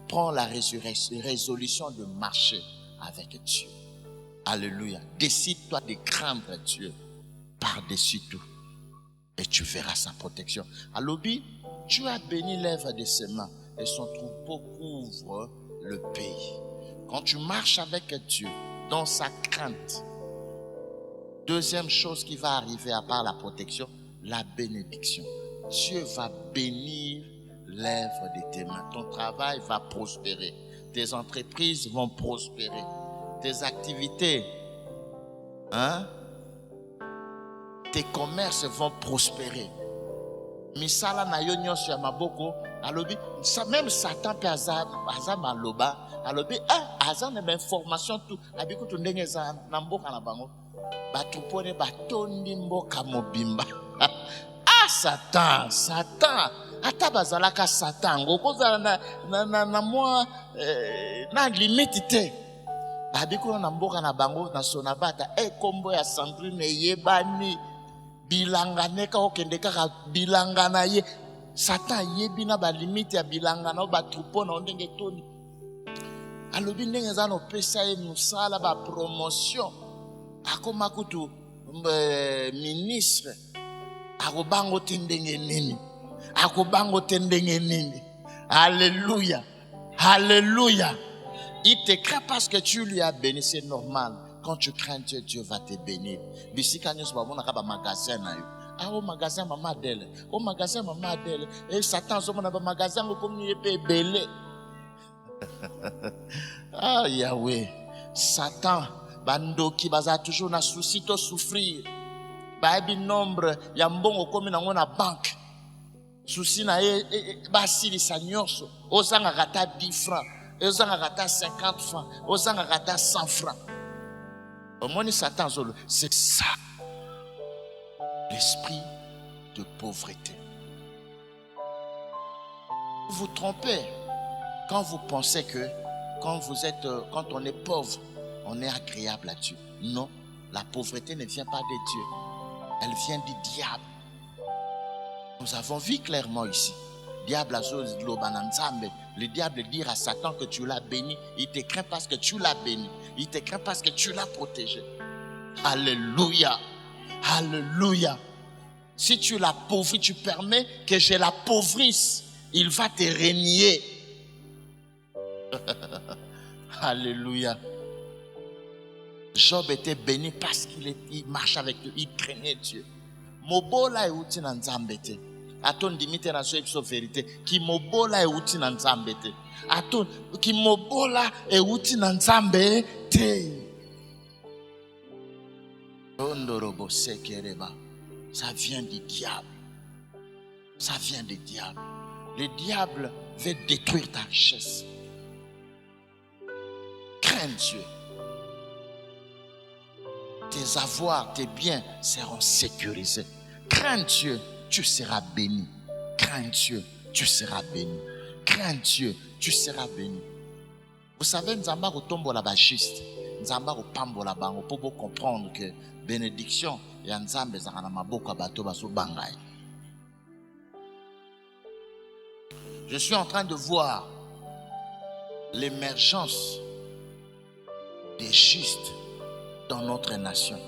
Prends la résolution de marcher avec Dieu. Alléluia. Décide-toi de craindre Dieu par-dessus tout. Et tu verras sa protection. À l'obi, tu as béni l'œuvre de ses mains et son troupeau couvre le pays. Quand tu marches avec Dieu dans sa crainte, deuxième chose qui va arriver à part la protection, la bénédiction. Dieu va bénir l'œuvre de tes mains. Ton travail va prospérer. Tes entreprises vont prospérer. Tes activités, tes commerces vont prospérer. Misala na yo nyonso ya maboko, alobi, même Satan pe aza maloba, alobi, aza na information tout, abiku tu ndenge za na mboka na bango. Batupone batondi mboka mobimba. Satan, ata bazalaka Satan, gokozala na moi na limite te. Abiku na mboka na bango na sonabata, kombo ya Sandrine yebani. Bilangane ka okende kaka bilangana ye. Satan yebi na ba limite ya bilangana ba troupeau na ndenge toni. Alobi ndenge za no pesa ye musala ba promotion. Akoma kutu ministre. Akobango tendenge nini. Akobango tendenge nini. Alléluia. Alléluia. Il te craint parce que tu lui as béni, c'est normal. Quand tu crains Dieu, Dieu va te bénir. Bisika nyos ba mona ka ba magasin na yo. Au magasin maman Adèle. Au magasin maman Adèle. Et Satan zo mona ba magasin ko komi epé belé. Yahweh. Satan bandoki baza toujours na souci to souffrir. Ba bi nombre ya mbongo komi na ngona banque. Souci na ba sili sa nyonso. Ozanga kata 10 francs. Ozanga kata 50 francs. Ozanga kata 100 francs. C'est ça l'esprit de pauvreté. Vous vous trompez quand vous pensez que quand on est pauvre, on est agréable à Dieu. Non, la pauvreté ne vient pas de Dieu, elle vient du diable. Nous avons vu clairement ici. Le diable dit à Satan que tu l'as béni. Il te craint parce que tu l'as béni. Il te craint parce que tu l'as protégé. Alléluia. Alléluia. Si tu l'appauvris, tu permets que je l'appauvrisse. Il va te régner. Alléluia. Job était béni parce qu'il marche avec Dieu. Il craignait Dieu. Mobola e uti na nzambe te. Aton dimite na so ipso vérité. Ki mobola e uti na nzambe te. Aton ki mobola e uti na nzambe te. Ondorobo sekereba. Ça vient du diable. Ça vient du diable. Le diable veut détruire ta richesse. Crains Dieu. Tes avoirs, tes biens seront sécurisés. Crains Dieu, tu seras béni. Crains Dieu, tu seras béni. Crains Dieu, tu seras béni. Vous savez, nous avons tomber la juste. Nous avons pambola bango pour comprendre que bénédiction et nzambe zana maboko bato baso bangay. Je suis en train de voir l'émergence des justes dans notre nation,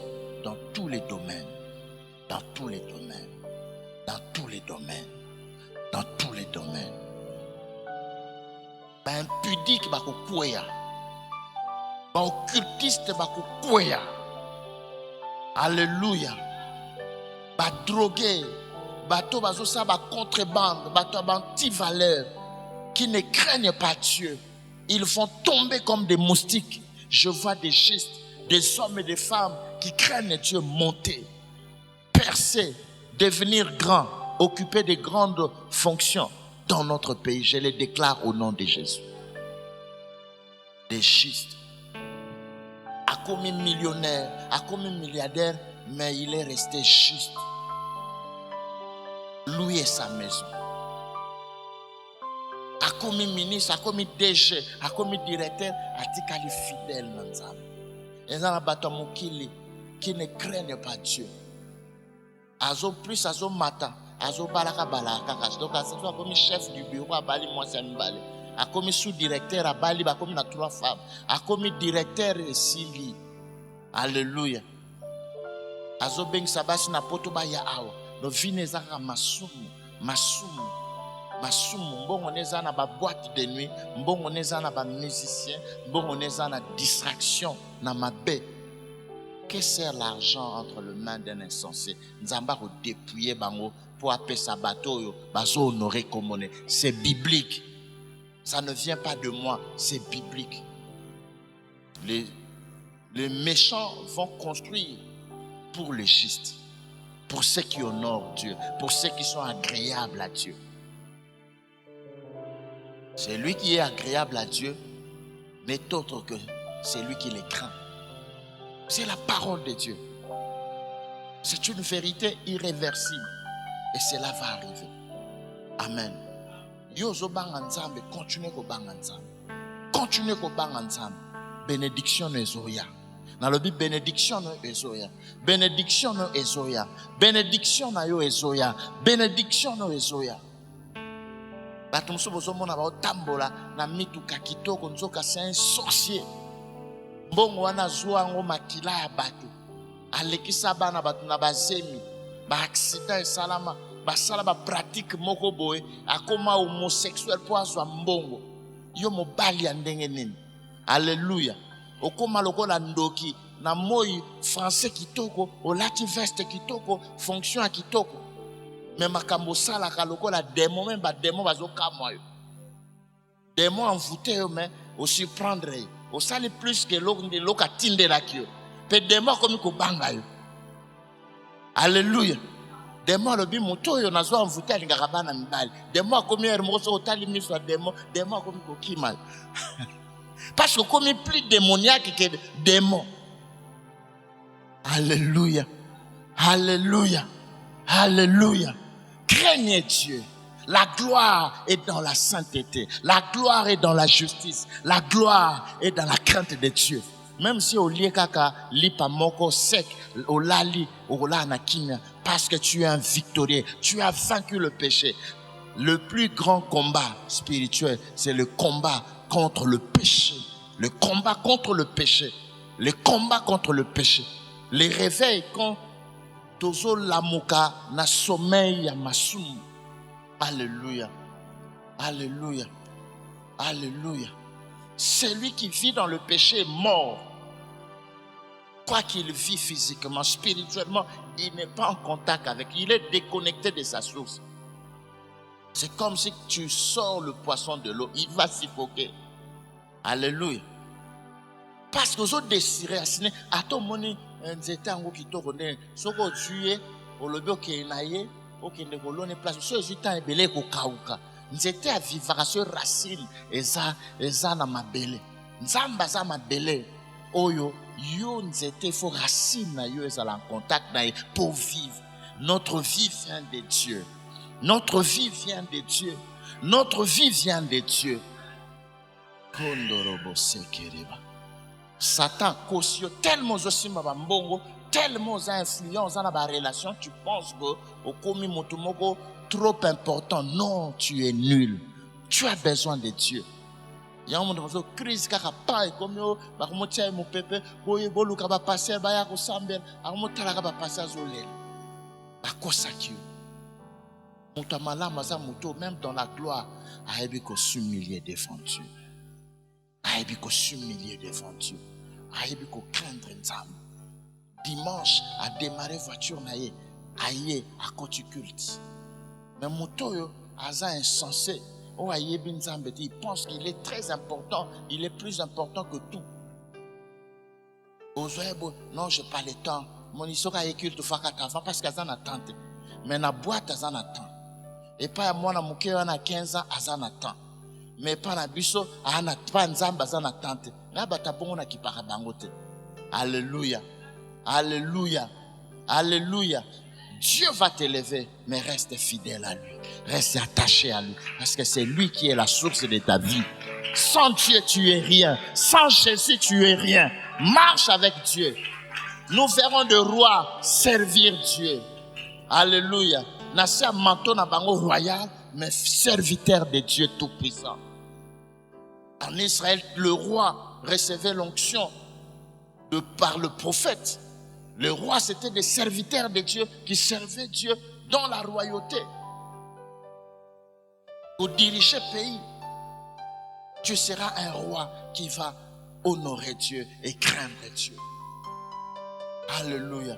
dans tous les domaines, dans tous les domaines, dans tous les domaines, dans tous les domaines. Ba impudique bako kweya, ba occultiste bako kweya. Alléluia. Ba drogué, bato bazo sa ba contrebande, bato anti-valeur, qui ne craignent pas Dieu. Ils vont tomber comme des moustiques. Je vois des justes, des hommes et des femmes qui craignent Dieu monter, percer, devenir grands, occuper de grandes fonctions dans notre pays. Je les déclare au nom de Jésus. Des justes. A commis millionnaire, a commis milliardaire, mais il est resté juste. Louer sa maison. akomi ministre, akomi DG, akomi directeur, atikali fidèle na Nzambe. Ezana bato mokili qui ne craignent pas Dieu. Azo plus azo mata, azo balaka balaka. Donc azo akomi chef du bureau abali mwasi mbale. Akomi sous-directeur abali bakomi na 3 femmes. Akomi directeur esili. Alléluia. Azo beng sabasi na poto ba ya awa. No vine zaka masumu. Mbongo neza na ba boîte de nuit, mbongo neza na ba musicien, mbongo neza na distraction na mabe. Que sert l'argent entre les mains d'un insensé? Nzamba ko dépouiller bango pour appeler sa bateau bazo honorer comme monnaie. C'est biblique. Ça ne vient pas de moi, c'est biblique. Les méchants vont construire pour les justes, pour ceux qui honorent Dieu, pour ceux qui sont agréables à Dieu. Celui qui est agréable à Dieu n'est autre que celui qui les craint. C'est la parole de Dieu. C'est une vérité irréversible. Et cela va arriver. Amen. Yozo banga nzambe, continuez ko banga nzambe. Continuez ko banga nzambe. Bénédiction ezoya. Na lobi bénédiction ezoya. Bénédiction ezoya. Bénédiction na yo ezoya. Bénédiction ezoya. Bato mosusu bozomona baotambola na mituka kitoko nzoka c'est un sorcier. Mbongo wana zwa ngo makila ya bato. Alekisa bana bato na bazemi. Ba accident esalama. Basala ba pratique moko boye. Akoma homosexuel po azwa mbongo. Yo mobali ya ndenge nini. Alléluia. Okoma lokola ndoki. Na moi français kitoko. Olati veste kitoko. Fonction ya kitoko. Mais makambo sala ka lokola démon même ba démon bazo kamwa yo. Démon envoûté yo mais aussi prendre yo. Au sali plus que l'oka tinde la kyo. Pe démon comme ko banga yo. Alléluia. Démon le bi moto yo nazo envoûté lingaka bana mibali. Démon comme hier mo so tali miso démon comme ko kimal. Parce que comme plus démoniaque que démon. Alléluia. Alléluia. Alléluia. Craignez Dieu. La gloire est dans la sainteté. La gloire est dans la justice. La gloire est dans la crainte de Dieu. Même si au lieu kaka lipa moko sec, au lali, au la nakina, parce que tu es un victorieux, tu as vaincu le péché. Le plus grand combat spirituel, c'est le combat contre le péché. Le combat contre le péché. Le combat contre le péché. Les réveils quand tozo lamuka na sommeil ya masumu. Alléluia. Alléluia. Alléluia. Celui qui vit dans le péché est mort. Quoi qu'il vit physiquement, spirituellement, il n'est pas en contact avec. Il est déconnecté de sa source. C'est comme si tu sors le poisson de l'eau. Il va suffoquer. Alléluia. Parce que vous désirez assigner à ton moni nzete ango kitoko ne soko tuye olobi okenaye okende kolone place so ezita ebele kokauka nzete avivaka so racine eza na mabele nzamba za mabele oyo yo nzete fo racine na yo ezala en contact na ye pour vivre. Notre vie vient de Dieu. Notre vie vient de Dieu. Notre vie vient de Dieu. Kondorobo sekereba. Satan cause tellement aussi mbongo, tellement influence dans la relation, tu penses que au komi motomoko trop important. Non, tu es nul. Tu as besoin de Dieu. Il y a un moment où crise kaka pa comme yo ba ko motia mo pepe boye boluka ba passer ba ya ko sambel a mo tala ka ba passer zolel. Ba ko sakio. Mutamala maza muto même dans la gloire a ebi ko s'humilier devant Dieu. A ebi ko s'humilier devant Dieu. Aïe ko craindre nzambe. Dimanche a démarré voiture naie aïe à côté culte. Mais moto aza insensé. Oh aïe bin nzambe il pense qu'il est très important, il est plus important que tout. Ozoebo non j'ai pas le temps. Mon isoka aïe culte fakata avant parce qu'azan attente. Mais na boîte azan attend. Et pas moi na muke na 15 ans azan attend. Mais pas na biso ana pas nzambe azan attente. Alléluia. Alléluia. Alléluia. Dieu va t'élever, mais reste fidèle à lui. Reste attaché à lui. Parce que c'est lui qui est la source de ta vie. Sans Dieu, tu es rien. Sans Jésus, tu es rien. Marche avec Dieu. Nous verrons de rois servir Dieu. Alléluia. N'a un manteau na bango royal, mais serviteur de Dieu Tout-Puissant. En Israël, le roi recevait l'onction par le prophète. Le roi, c'était des serviteurs de Dieu qui servaient Dieu dans la royauté. Pour diriger le pays, tu seras un roi qui va honorer Dieu et craindre Dieu. Alléluia.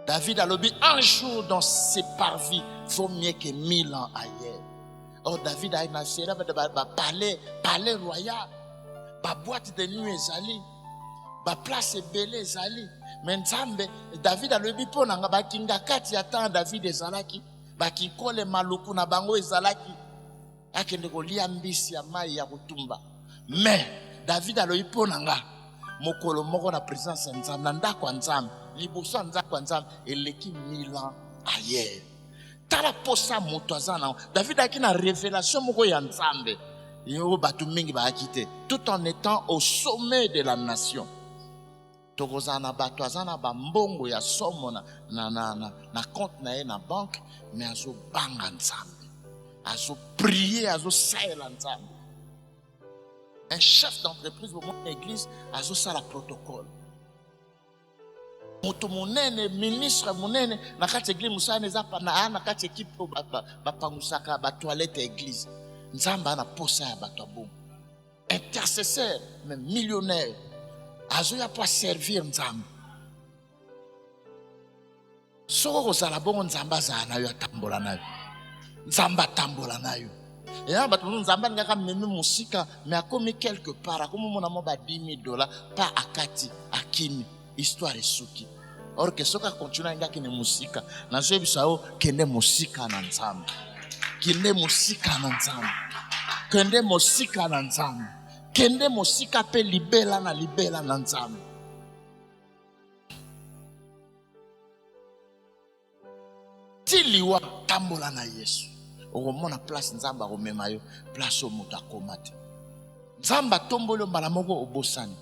David a dit, un jour dans ses parvis vaut mieux que 1000 ans ailleurs. Or, David a un palais royal, boîte de nuit ezali, place belé ezali. Mais David a dit, pour nga bakinga kati ata David ezalaki, bakikole maluku na bango ezalaki, akende kolia mbisi ya mai ya kutumba. Mais David a dit, pour nga mokolo moko na présence ya Nzambe na ndako ya Nzambe liboso ya ndako ya Nzambe eleki 1000 ans ailleurs. Tala posa moto azana David a na révélation moko ya Nzambe yo batu mingi ba akite tout en étant au sommet de la nation. Tokozana batu azana ba mbongo ya somo na compte na ye na banque, mais azo banga Nzambe, azo prier, azo saela Nzambe. Un chef d'entreprise pour mon église a ça la protocole. Moto monene ministre monene na kati église musane za na na kati équipe ba pangusaka ba toilette église. Nzamba na posa ya bato bon. Intercesseur même millionnaire. Azo ya pas servir Nzamba. Soko za la bon Nzamba za na yo tambola na yo. Nzamba tambola na yo. Et là, Nzamba ngaka meme musika, mais a commis quelque part, comme mon amour ba $10,000, pas à Kati, à Kimi, histoire et souki. Or que soka continue ngaki ne musika, na zo bisao kende musika na Nzamba. Kende musika na Nzamba. Kende musika na Nzamba. Kende musika pe libela na Nzamba. Tiliwa tambola na Yesu. Au moment place Nzamba remema yo place au muta komate. Nzamba tombolo mbalamoko obosani.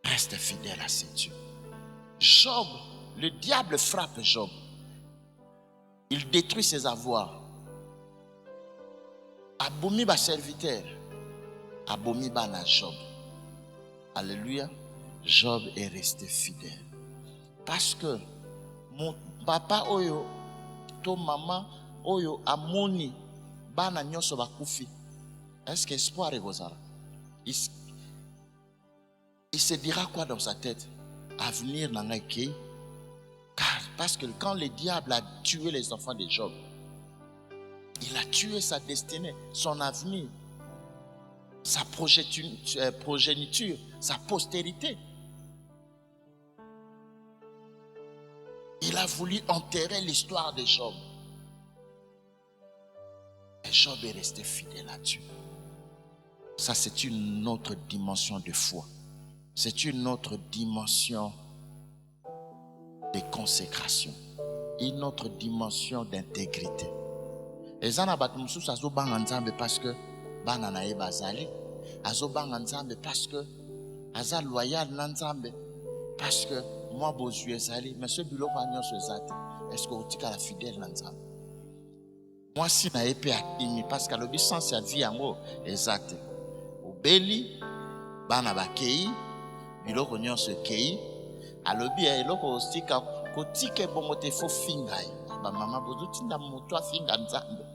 Reste fidèle à ce Dieu. Job, le diable frappe Job. Il détruit ses avoirs. Abomi ba serviteur. Abomi ba na Job. Alléluia. Job est resté fidèle. Parce que mon papa oyo to maman oyo amoni bana nyoso bakufi. Est-ce que espoir est gozala? Il se dira quoi dans sa tête? Avenir n'a qu'à. Parce que quand le diable a tué les enfants de Job, il a tué sa destinée, son avenir, sa progéniture, sa postérité. Il a voulu enterrer l'histoire de Job. Et Job est resté fidèle à Dieu. Ça, c'est une autre dimension de foi. C'est une autre dimension de consécration. Une autre dimension d'intégrité. Et ça, parce que banana bazali, azo banga nzambe parce que aza loyal na nzambe, parce que moi bozu ezali, mais ce biloko nyonso ezate. Est-ce que otika la fidèle na nzambe? Moi si na épée atimi parce que le sens ya vie yango ezate. Obeli bana bakei biloko nyonso kei alobi eloko osika kotike bongo te fo fingai. Ba mama bozu tinda moto afinga nzambe.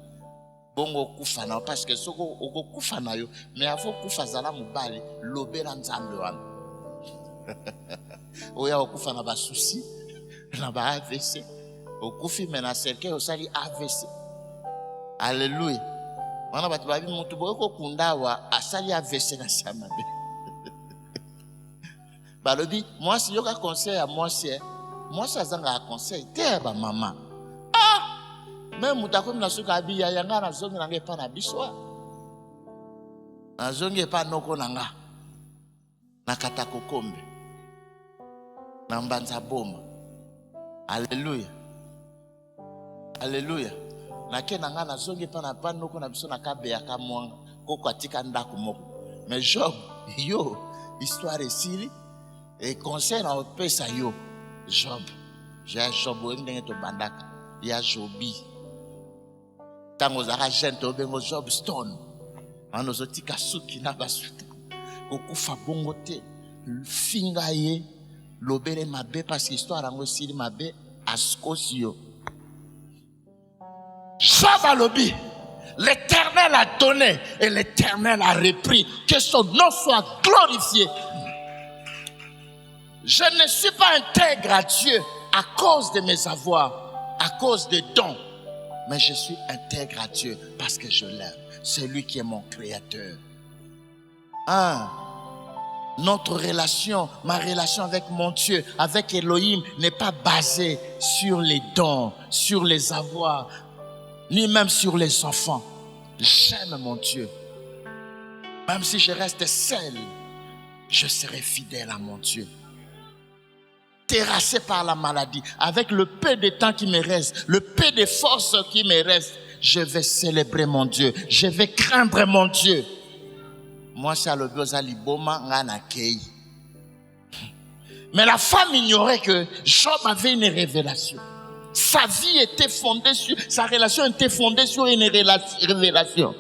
Bongo kufa na parce que soko oko kufa na yo mais avant kufa zala mobali lobela nzambe wana. Oya okufa na ba souci na ba AVC okufi mena cercle osali AVC. Alléluia. Wana batu babi mutu boyeko kundawa asali AVC na samabe. Balobi moi si yoka conseil à moi ça zanga conseil te ba mama. Même mutakomi na suka abi ya yanga na zongi nanga pa na biswa. Na zongi pa noko nanga. Na kata kokombe. Nambanza boma. Alléluia. Alléluia. Nake nanga na zongi pa na panoko na biso na kabe ya kamwanga koko atika ndako moko. Mais Job, yo, histoire esili et conseil na opesa yo. Job. J'ai Job ndenge to bandaka. Ya Jobi. Tango zaka jeune to bengo Job Stone. Ano zotika suki na basuta. Kokufa bongo te. Finga ye lobele mabe parce que histoire rango sili mabe askosio. Job a lobby. L'Éternel a donné et l'Éternel a repris. Que son nom soit glorifié. Je ne suis pas intègre à Dieu à cause de mes avoirs, à cause des dons. Mais je suis intègre à Dieu parce que je l'aime. C'est lui qui est mon créateur. Notre relation, ma relation avec mon Dieu, avec Elohim, n'est pas basée sur les dons, sur les avoirs, ni même sur les enfants. J'aime mon Dieu. Même si je reste seul, je serai fidèle à mon Dieu. Terrassé par la maladie, avec le peu de temps qui me reste, le peu de force qui me reste, je vais célébrer mon Dieu. Je vais craindre mon Dieu. Moi, c'est le besoin liboma ngana kei. Mais la femme ignorait que Job avait une révélation. Sa vie était fondée sur, sa relation était fondée sur une révélation.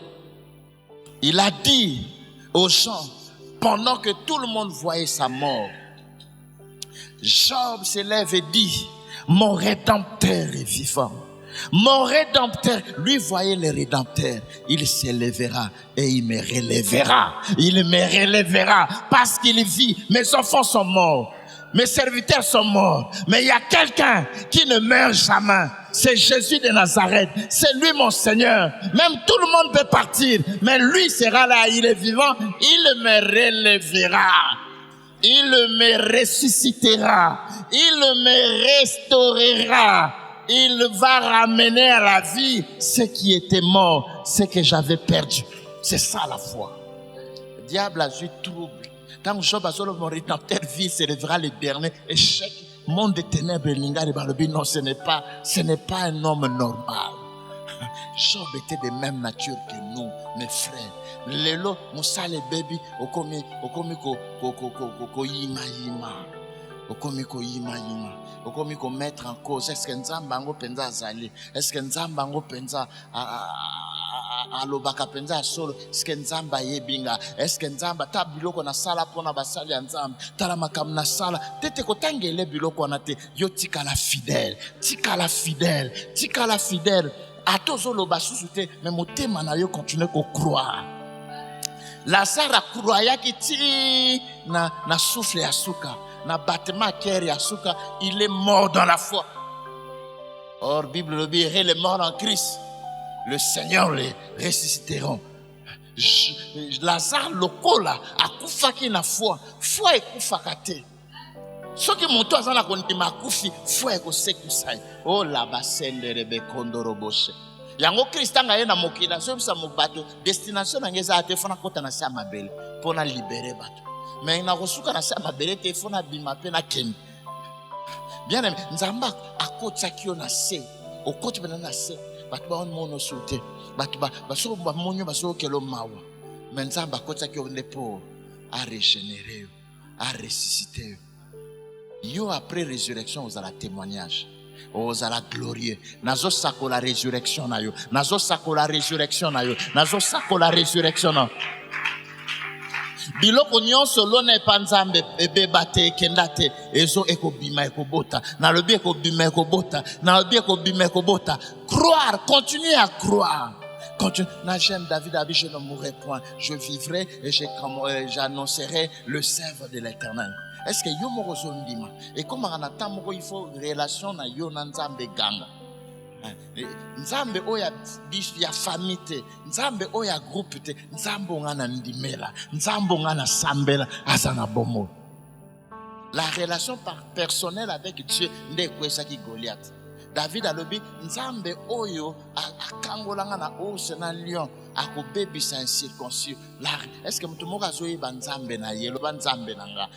Il a dit aux gens, pendant que tout le monde voyait sa mort, Job se lève et dit, mon Rédempteur est vivant. Mon Rédempteur, lui voyait le Rédempteur, il s'élèvera et il me relèvera. Il me relèvera parce qu'il vit. Mes enfants sont morts. Mes serviteurs sont morts. Mais il y a quelqu'un qui ne meurt jamais. C'est Jésus de Nazareth. C'est lui mon Seigneur. Même tout le monde peut partir. Mais lui sera là. Il est vivant. Il me relèvera. Il me ressuscitera. Il me restaurera. Il va ramener à la vie ce qui était mort. Ce que j'avais perdu. C'est ça la foi. Le diable a eu trouble. Quand Job a solo mon rédempteur vie s'élèvera le dernier échec. Monde de ténèbres, non, ce n'est pas un homme normal. Job était de même nature que nous, mes frères. Lelo, Moussa le baby, okomi ko mettre en cause. Est-ce que Nzamba ngo penza azali? Est-ce que Nzamba ngo penza alobaka penza solo? Est-ce que Nzamba yebinga? Est-ce que Nzamba ta biloko na sala pona basali ya Nzamba? Tala makam na sala tete ko tangele biloko na te. Yo tika la fidèle, tika la fidèle, tika la fidèle. Atozo lo basusu te, mais motema na yo continue ko croire. Lazare croyait que ti na souffle ya suka. Na battement cœur ya suka, il est mort dans la foi. Or Bible le dit, les morts en Christ, le Seigneur les ressusciteront. Lazare lokola akufaki na foi ekufaka te. Soki moto azana kondima akufi foi ekosekusai. Oh la basende rebe kondoroboshe. Yango Christ nga ye na mokila so bisa mobato destination na ngeza ate fona kota na sa mabele pona libérer bato. Mais na kosuka na sa mabele te fona bima pe na ken. Bien aimé, Nzamba akotsa kio na se. Okoti bana na se. Bato ba on mono soute. Bato ba so ba monyo ba so kelo mawa. Mais Nzamba akotsa kio ne po a régénérer, a ressusciter. Yo après résurrection vous allez témoignage. Aux à la glorieux. Nazo sako la résurrection na yo. Nazo sako la résurrection na yo. Nazo sako la résurrection na. Biloko nyonso lona epanzambe ebebate kendate ezo ekobima ekobota. Na lobi ekobima ekobota. Na lobi ekobima ekobota. Croire, continuer à croire. Continue. Na j'aime David a dit je ne mourrai point. Je vivrai et j'annoncerai le sève de l'Éternel. Est-ce que yo moko zondima et comme on attend moko il faut relation na yo na Nzambe ganga. Nzambe oya ya famille te, Nzambe oya groupe te, Nzambe ngana ndimela, Nzambe ngana sambela azana bomo. La relation personnelle avec Dieu nde kwesa ki Goliath. David a lobi Nzambe oyo akangolanga na ose na lion akobebisa incirconcis. Est-ce que mutu moko azoyeba Nzambe na yelo ba Nzambe nanga?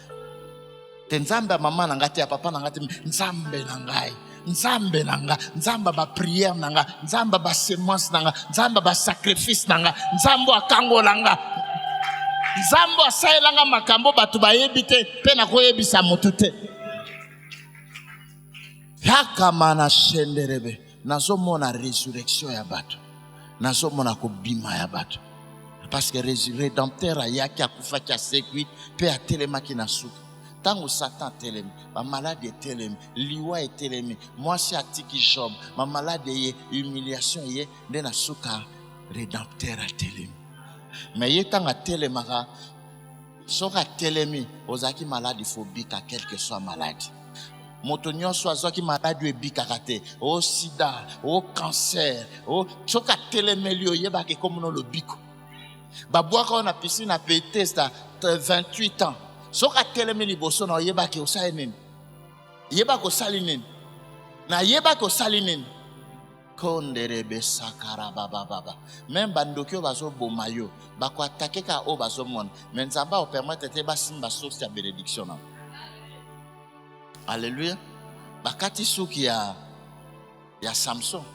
te nzambe mama na ngati ya papa na ngati nzambe na ngai nzambe nanga nzamba ba prière nanga nzamba ba semence nanga nzamba ba sacrifice nanga nzambo akangola nga nzambo asaelanga makambo batu bayebi te pe na koyebisa mutu te yakama na shenderebe nazomona résurrection ya batu nazomona kobima ya batu parce que rédempteur ayaki akufaki asekwi pe atelemaki na suka tango Satan telemi, ma malade est telemi, liwa est telemi, moi c'est atiki job, ma malade est humiliation est de na suka rédempteur a telemi. Mais y tanga telemaka, soka telemi, ozaki malade phobique à quel que soit malade. Motonyo soit qui malade e bikakate, au sida, au cancer, au soka telemelio yeba ke comme no le biko. Babwa ka na piscine a pété ça 28 ans. Soka telemi liboso na yeba ke osainen. Yeba ko salinen. Na yeba ko salinen. Konderebe sakara baba baba. Même bandokyo bazo bomayo, bako attaquer ka o bazo mon. Mais nzamba o permettre te ba simba source ya bénédiction na. Alléluia. Bakati suki ya Samson.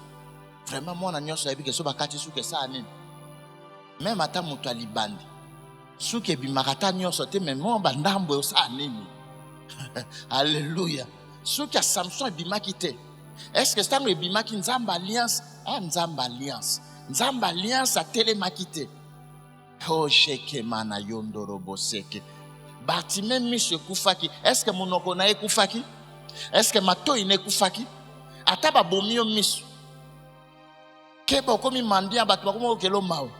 Vraiment mon agneau yebi ke so bakati suki ça nini. Même ata mutu alibandi. Suke bimakata nyonso te mais mon bandambo sa nini. Alléluia. Suke Samson bimaki te. Est-ce que c'est un bimaki nzamba alliance? Ah nzamba alliance. Nzamba alliance a telemaki te. Oh sheke mana yondoro boseke. Batime mise kufaki. Est-ce que monoko na ekufaki? Est-ce que mato ine kufaki? Ataba bomio misu. Kebo komi mandia batu bakomo kelo mao.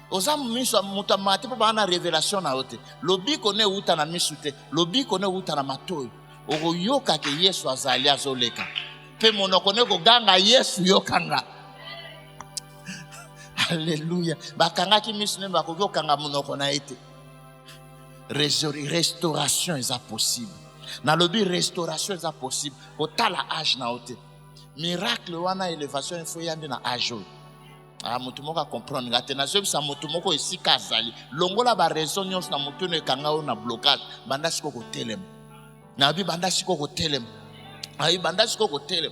Ozam miso mutamati pa na révélation na ote. Lobi kone uta na misute, lobi kone uta na matoi. Ogo yoka ke Yesu azali azoleka. Pe monoko ne ko ganga Yesu yokanga. Alléluia. Bakanga ki misu ne bako yokanga monoko na ete. Restauration est possible. Na lobi restauration est possible. Otala âge na ote. Miracle wana élévation faut yande na âge. Ah, mutumoko comprendre ngate na so bisa mutumoko esika azali longola ba raison nyonso na mutu ne kanga o na blocage banda siko ko telem na bi banda siko ko telem ayi banda siko ko telem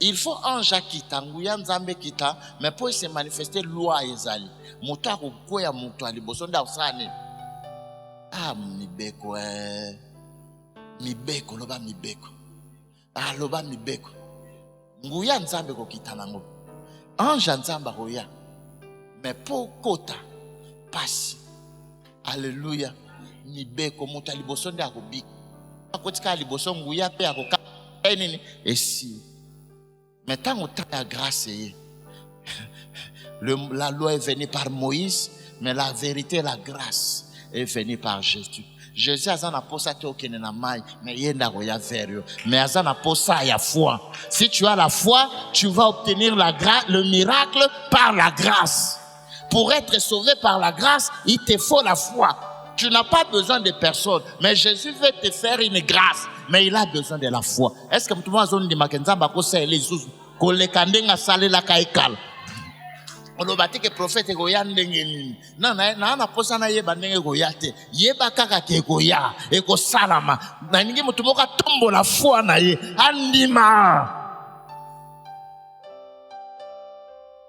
il faut ange kita nguya nzambe kita mais pour se manifester loi ezali mutu akokoya mutu aliboso nda usane ah mibeko loba mibeko ah loba mibeko nguya nzambe ko kita nango ange nzamba roya mais pour kota passe alléluia mibeko muta liboso nda akobika akotika liboso nguya pe akoka nini esi mais tant autant la grâce la loi est venue par Moïse mais la vérité la grâce est venue par Jésus. Jésus azana posa te okene na mai mais yenda roya verio mais azana posa ya foi. Si tu as la foi, tu vas obtenir la grâce, le miracle par la grâce. Pour être sauvé par la grâce, il te faut la foi. Tu n'as pas besoin de personne, mais Jésus veut te faire une grâce, mais il a besoin de la foi. Est-ce que tout le monde zone de Makenzamba ko se les sous ko le kandenga sale la kaikal. On a bâti que prophète goya ndenge na posa na yeba ndenge goya te yeba kaka ke goya e ko salama na ningi mutu moka tombo la foi na ye andima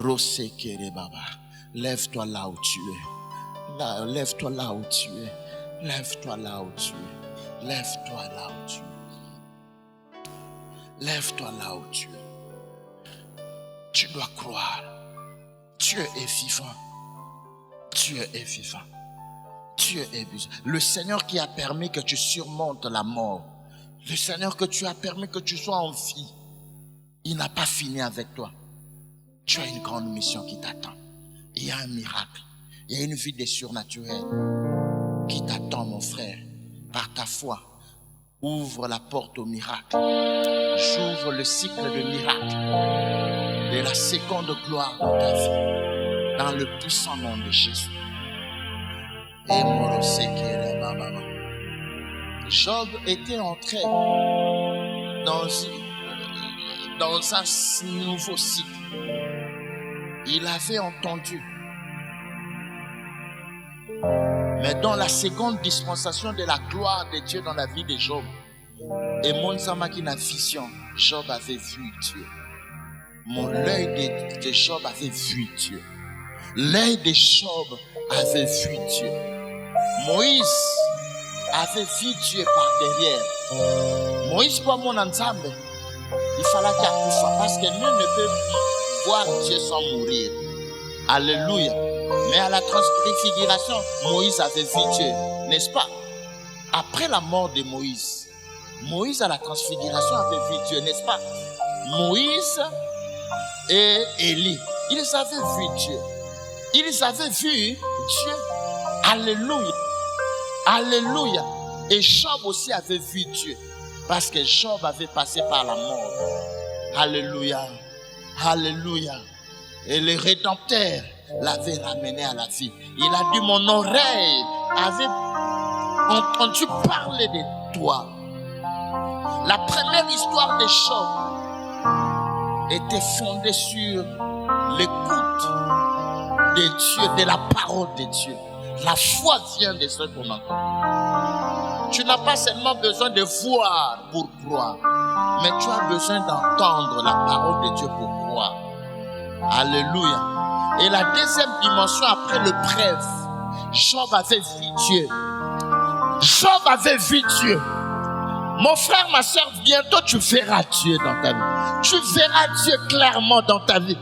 rosekere baba lève-toi là où tu es là, lève-toi là où tu es lève-toi là où tu es lève-toi là où tu es lève-toi là où tu es tu dois croire. Dieu est vivant. Dieu est vivant. Dieu est vivant. Le Seigneur qui a permis que tu surmontes la mort. Le Seigneur que tu as permis que tu sois en vie. Il n'a pas fini avec toi. Tu as une grande mission qui t'attend. Il y a un miracle. Il y a une vie des surnaturels qui t'attend, mon frère. Par ta foi, ouvre la porte au miracle. J'ouvre le cycle de miracle. De la seconde gloire dans ta vie, dans le puissant nom de Jésus. Job était entré dans un nouveau cycle. Il avait entendu. Mais dans la seconde dispensation de la gloire de Dieu dans la vie de Job, Et mon sama qui n'a vision, Job avait vu Dieu. L'œil de Job avait vu Dieu. L'œil de Job avait vu Dieu. Moïse avait vu Dieu par derrière. Moïse, pour mon ensemble, il fallait qu'il accouche parce que nul ne peut voir Dieu sans mourir. Alléluia. Mais à la transfiguration, Moïse avait vu Dieu, n'est-ce pas? Après la mort de Moïse, Moïse à la transfiguration avait vu Dieu, n'est-ce pas? Moïse et Élie, ils avaient vu Dieu. Ils avaient vu Dieu. Alléluia. Alléluia. Et Job aussi avait vu Dieu. Parce que Job avait passé par la mort. Alléluia. Alléluia. Et le Rédempteur l'avait ramené à la vie. Il a dit, mon oreille avait entendu parler de toi. La première histoire de Job était fondée sur l'écoute de Dieu, de la parole de Dieu. La foi vient de ce qu'on entend. Tu n'as pas seulement besoin de voir pour croire, mais tu as besoin d'entendre la parole de Dieu pour croire. Alléluia. Et la deuxième dimension après le preuve, Job avait vu Dieu. Job avait vu Dieu. Mon frère, ma soeur, bientôt tu verras Dieu dans ta vie. Tu verras Dieu clairement dans ta vie.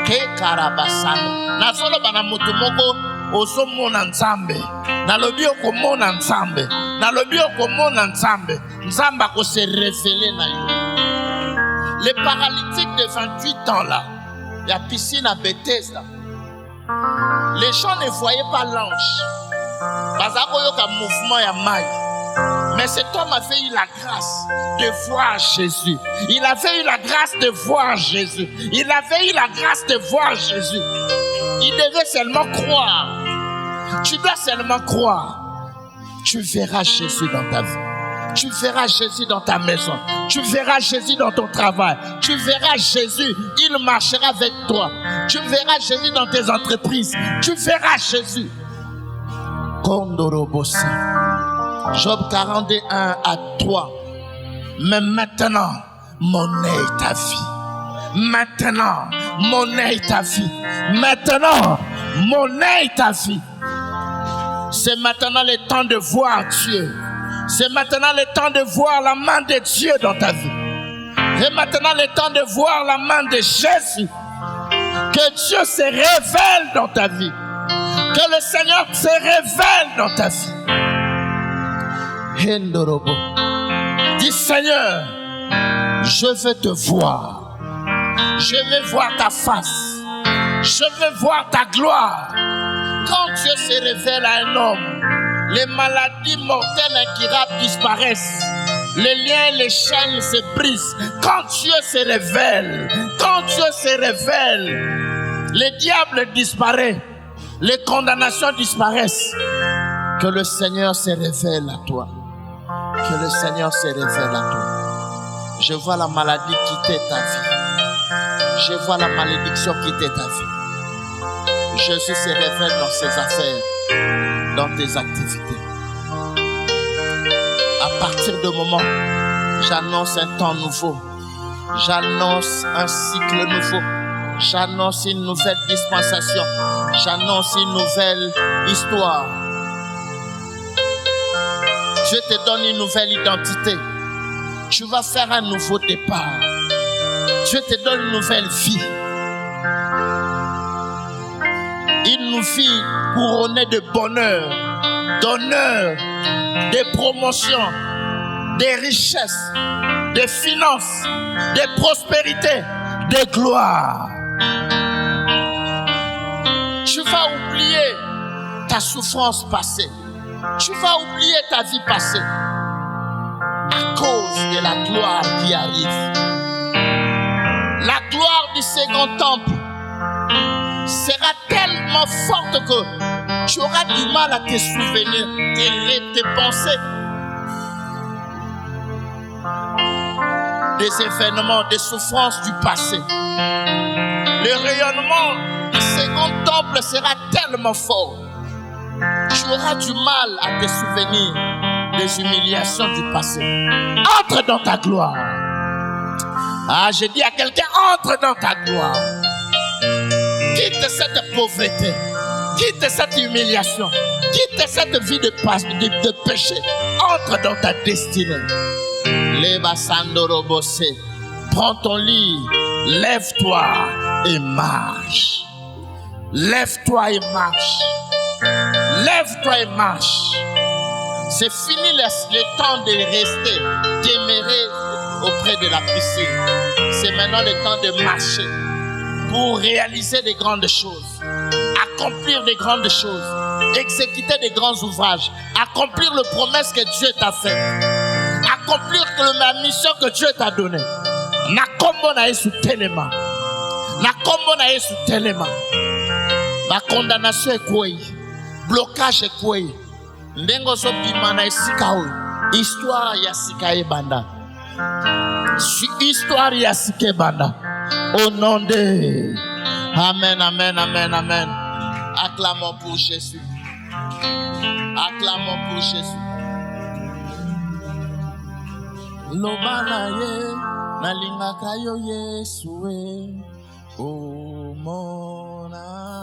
Que karabasana. Nasolo bana moto moko oso mona nzambe. Nalobi oko mona nzambe. Nalobi oko mona nzambe. Nzamba ko se révéler na yo. Les paralytiques de 28 ans là, il y a piscine à Bethesda. Les gens ne voyaient pas l'ange. Bazako yoka mouvement ya maille. Mais cet homme avait eu la grâce de voir Jésus. Il avait eu la grâce de voir Jésus. Il avait eu la grâce de voir Jésus. Il devait seulement croire. Tu dois seulement croire. Tu verras Jésus dans ta vie. Tu verras Jésus dans ta maison. Tu verras Jésus dans ton travail. Tu verras Jésus. Il marchera avec toi. Tu verras Jésus dans tes entreprises. Tu verras Jésus. Kondorobosi. Job 41 à 3. Mais maintenant, mon œil est ta vie. Maintenant, mon œil est ta vie. Maintenant, mon œil est ta vie. C'est maintenant le temps de voir Dieu. C'est maintenant le temps de voir la main de Dieu dans ta vie. C'est maintenant le temps de voir la main de Jésus. Que Dieu se révèle dans ta vie. Que le Seigneur se révèle dans ta vie. Dis Seigneur, je veux te voir. Je veux voir ta face. Je veux voir ta gloire. Quand Dieu se révèle à un homme, les maladies mortelles incurables disparaissent. Les liens, les chaînes se brisent. Quand Dieu se révèle, quand Dieu se révèle, les diables disparaissent. Les condamnations disparaissent. Que le Seigneur se révèle à toi. Que le Seigneur se révèle à toi. Je vois la maladie quitter ta vie. Je vois la malédiction quitter ta vie. Jésus se révèle dans ses affaires, dans tes activités. À partir de moment, j'annonce un temps nouveau. J'annonce un cycle nouveau. J'annonce une nouvelle dispensation. J'annonce une nouvelle histoire. Dieu te donne une nouvelle identité. Tu vas faire un nouveau départ. Dieu te donne une nouvelle vie. Une vie couronnée de bonheur, d'honneur, de promotion, de richesses, de finances, de prospérité, de gloire. Tu vas oublier ta souffrance passée. Tu vas oublier ta vie passée à cause de la gloire qui arrive. La gloire du second temple sera tellement forte que tu auras du mal à te souvenir, tes pensées des événements, des souffrances du passé. Le rayonnement du second temple sera tellement fort. Tu auras du mal à te souvenir des humiliations du passé. Entre dans ta gloire. Ah, je dis à quelqu'un, entre dans ta gloire. Quitte cette pauvreté. Quitte cette humiliation. Quitte cette vie de péché. Entre dans ta destinée. Leva Sandorobose. Prends ton lit. Lève-toi et marche. Lève-toi et marche. Lève-toi et marche. C'est fini le temps de rester, demeurer auprès de la piscine. C'est maintenant le temps de marcher pour réaliser des grandes choses, accomplir des grandes choses, exécuter des grands ouvrages, accomplir les promesses que Dieu t'a faites, accomplir la mission que Dieu t'a donnée. Nakombo na Yesu telema. Nakombo na Yesu telema. Ma condamnation est quoi? Blocage est quoi? Ndengo so bima na esika oyo. Histoire ya sika ebanda. Histoire ya sika ebanda. Au nom de Amen, amen, amen, amen. Acclamons pour Jésus. Acclamons pour Jésus. Lobana ye nalingaka yo Yesu. Oh mon âme.